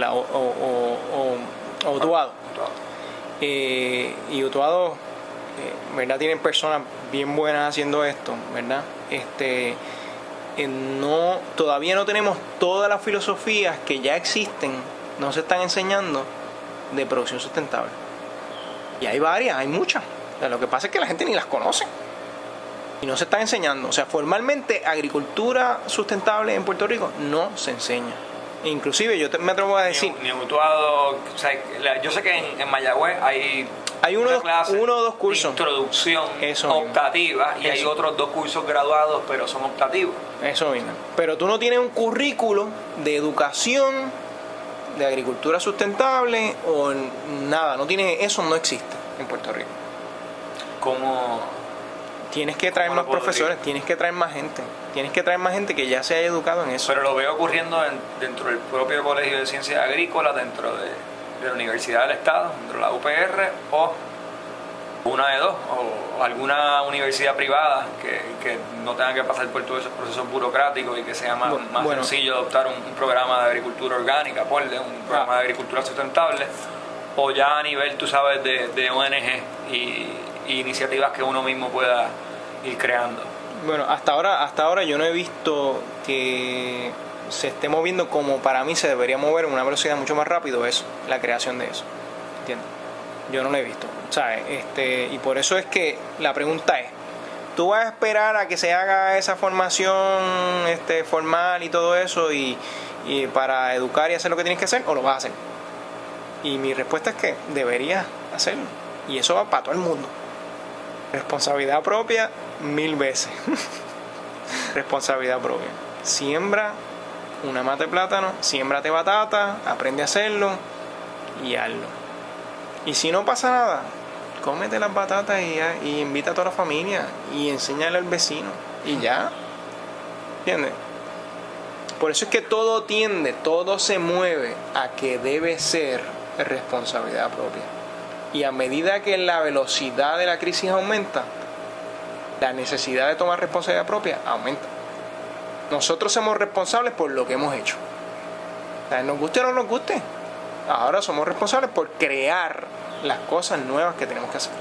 Utuado, y Utuado, ¿verdad? Tienen personas bien buenas haciendo esto, ¿verdad? Todavía no tenemos todas las filosofías que ya existen, no se están enseñando, de producción sustentable. Y hay varias, hay muchas. O sea, lo que pasa es que la gente ni las conoce y no se están enseñando. O sea, formalmente agricultura sustentable en Puerto Rico no se enseña. Inclusive yo me atrevo a decir, ni Utuado, o sea, yo sé que en Mayagüez hay uno o dos cursos de introducción optativa y hay otros 2 cursos graduados, pero son optativos. Eso mismo. Pero tú no tienes un currículo de educación de agricultura sustentable o nada, no tiene, eso no existe en Puerto Rico. ¿Cómo? Tienes que traer más profesores, tienes que traer más gente que ya se haya educado en eso. Pero lo veo ocurriendo dentro del propio Colegio de Ciencias Agrícolas, dentro de la Universidad del Estado, dentro de la UPR, o una de dos, o alguna universidad privada que no tenga que pasar por todos esos procesos burocráticos y que sea más sencillo adoptar un programa de agricultura orgánica, un programa de agricultura sustentable, o ya a nivel, tú sabes, de ONG y iniciativas que uno mismo pueda ir creando. Bueno, hasta ahora yo no he visto que se esté moviendo como para mí se debería mover en una velocidad mucho más rápido eso, la creación de eso, ¿entiendes? Yo no lo he visto, ¿sabes? Y por eso es que la pregunta es, ¿tú vas a esperar a que se haga esa formación formal y todo eso y para educar y hacer lo que tienes que hacer, o lo vas a hacer? Y mi respuesta es que deberías hacerlo, y eso va para todo el mundo. Responsabilidad propia 1000 veces. Responsabilidad propia. Siembra una mata de plátano, siémbrate batata, aprende a hacerlo y hazlo. Y si no pasa nada, cómete las batatas y invita a toda la familia y enséñale al vecino y ya. ¿Entiendes? Por eso es que todo se mueve a que debe ser responsabilidad propia. Y a medida que la velocidad de la crisis aumenta, la necesidad de tomar responsabilidad propia aumenta. Nosotros somos responsables por lo que hemos hecho. O sea, nos guste o no nos guste, ahora somos responsables por crear las cosas nuevas que tenemos que hacer.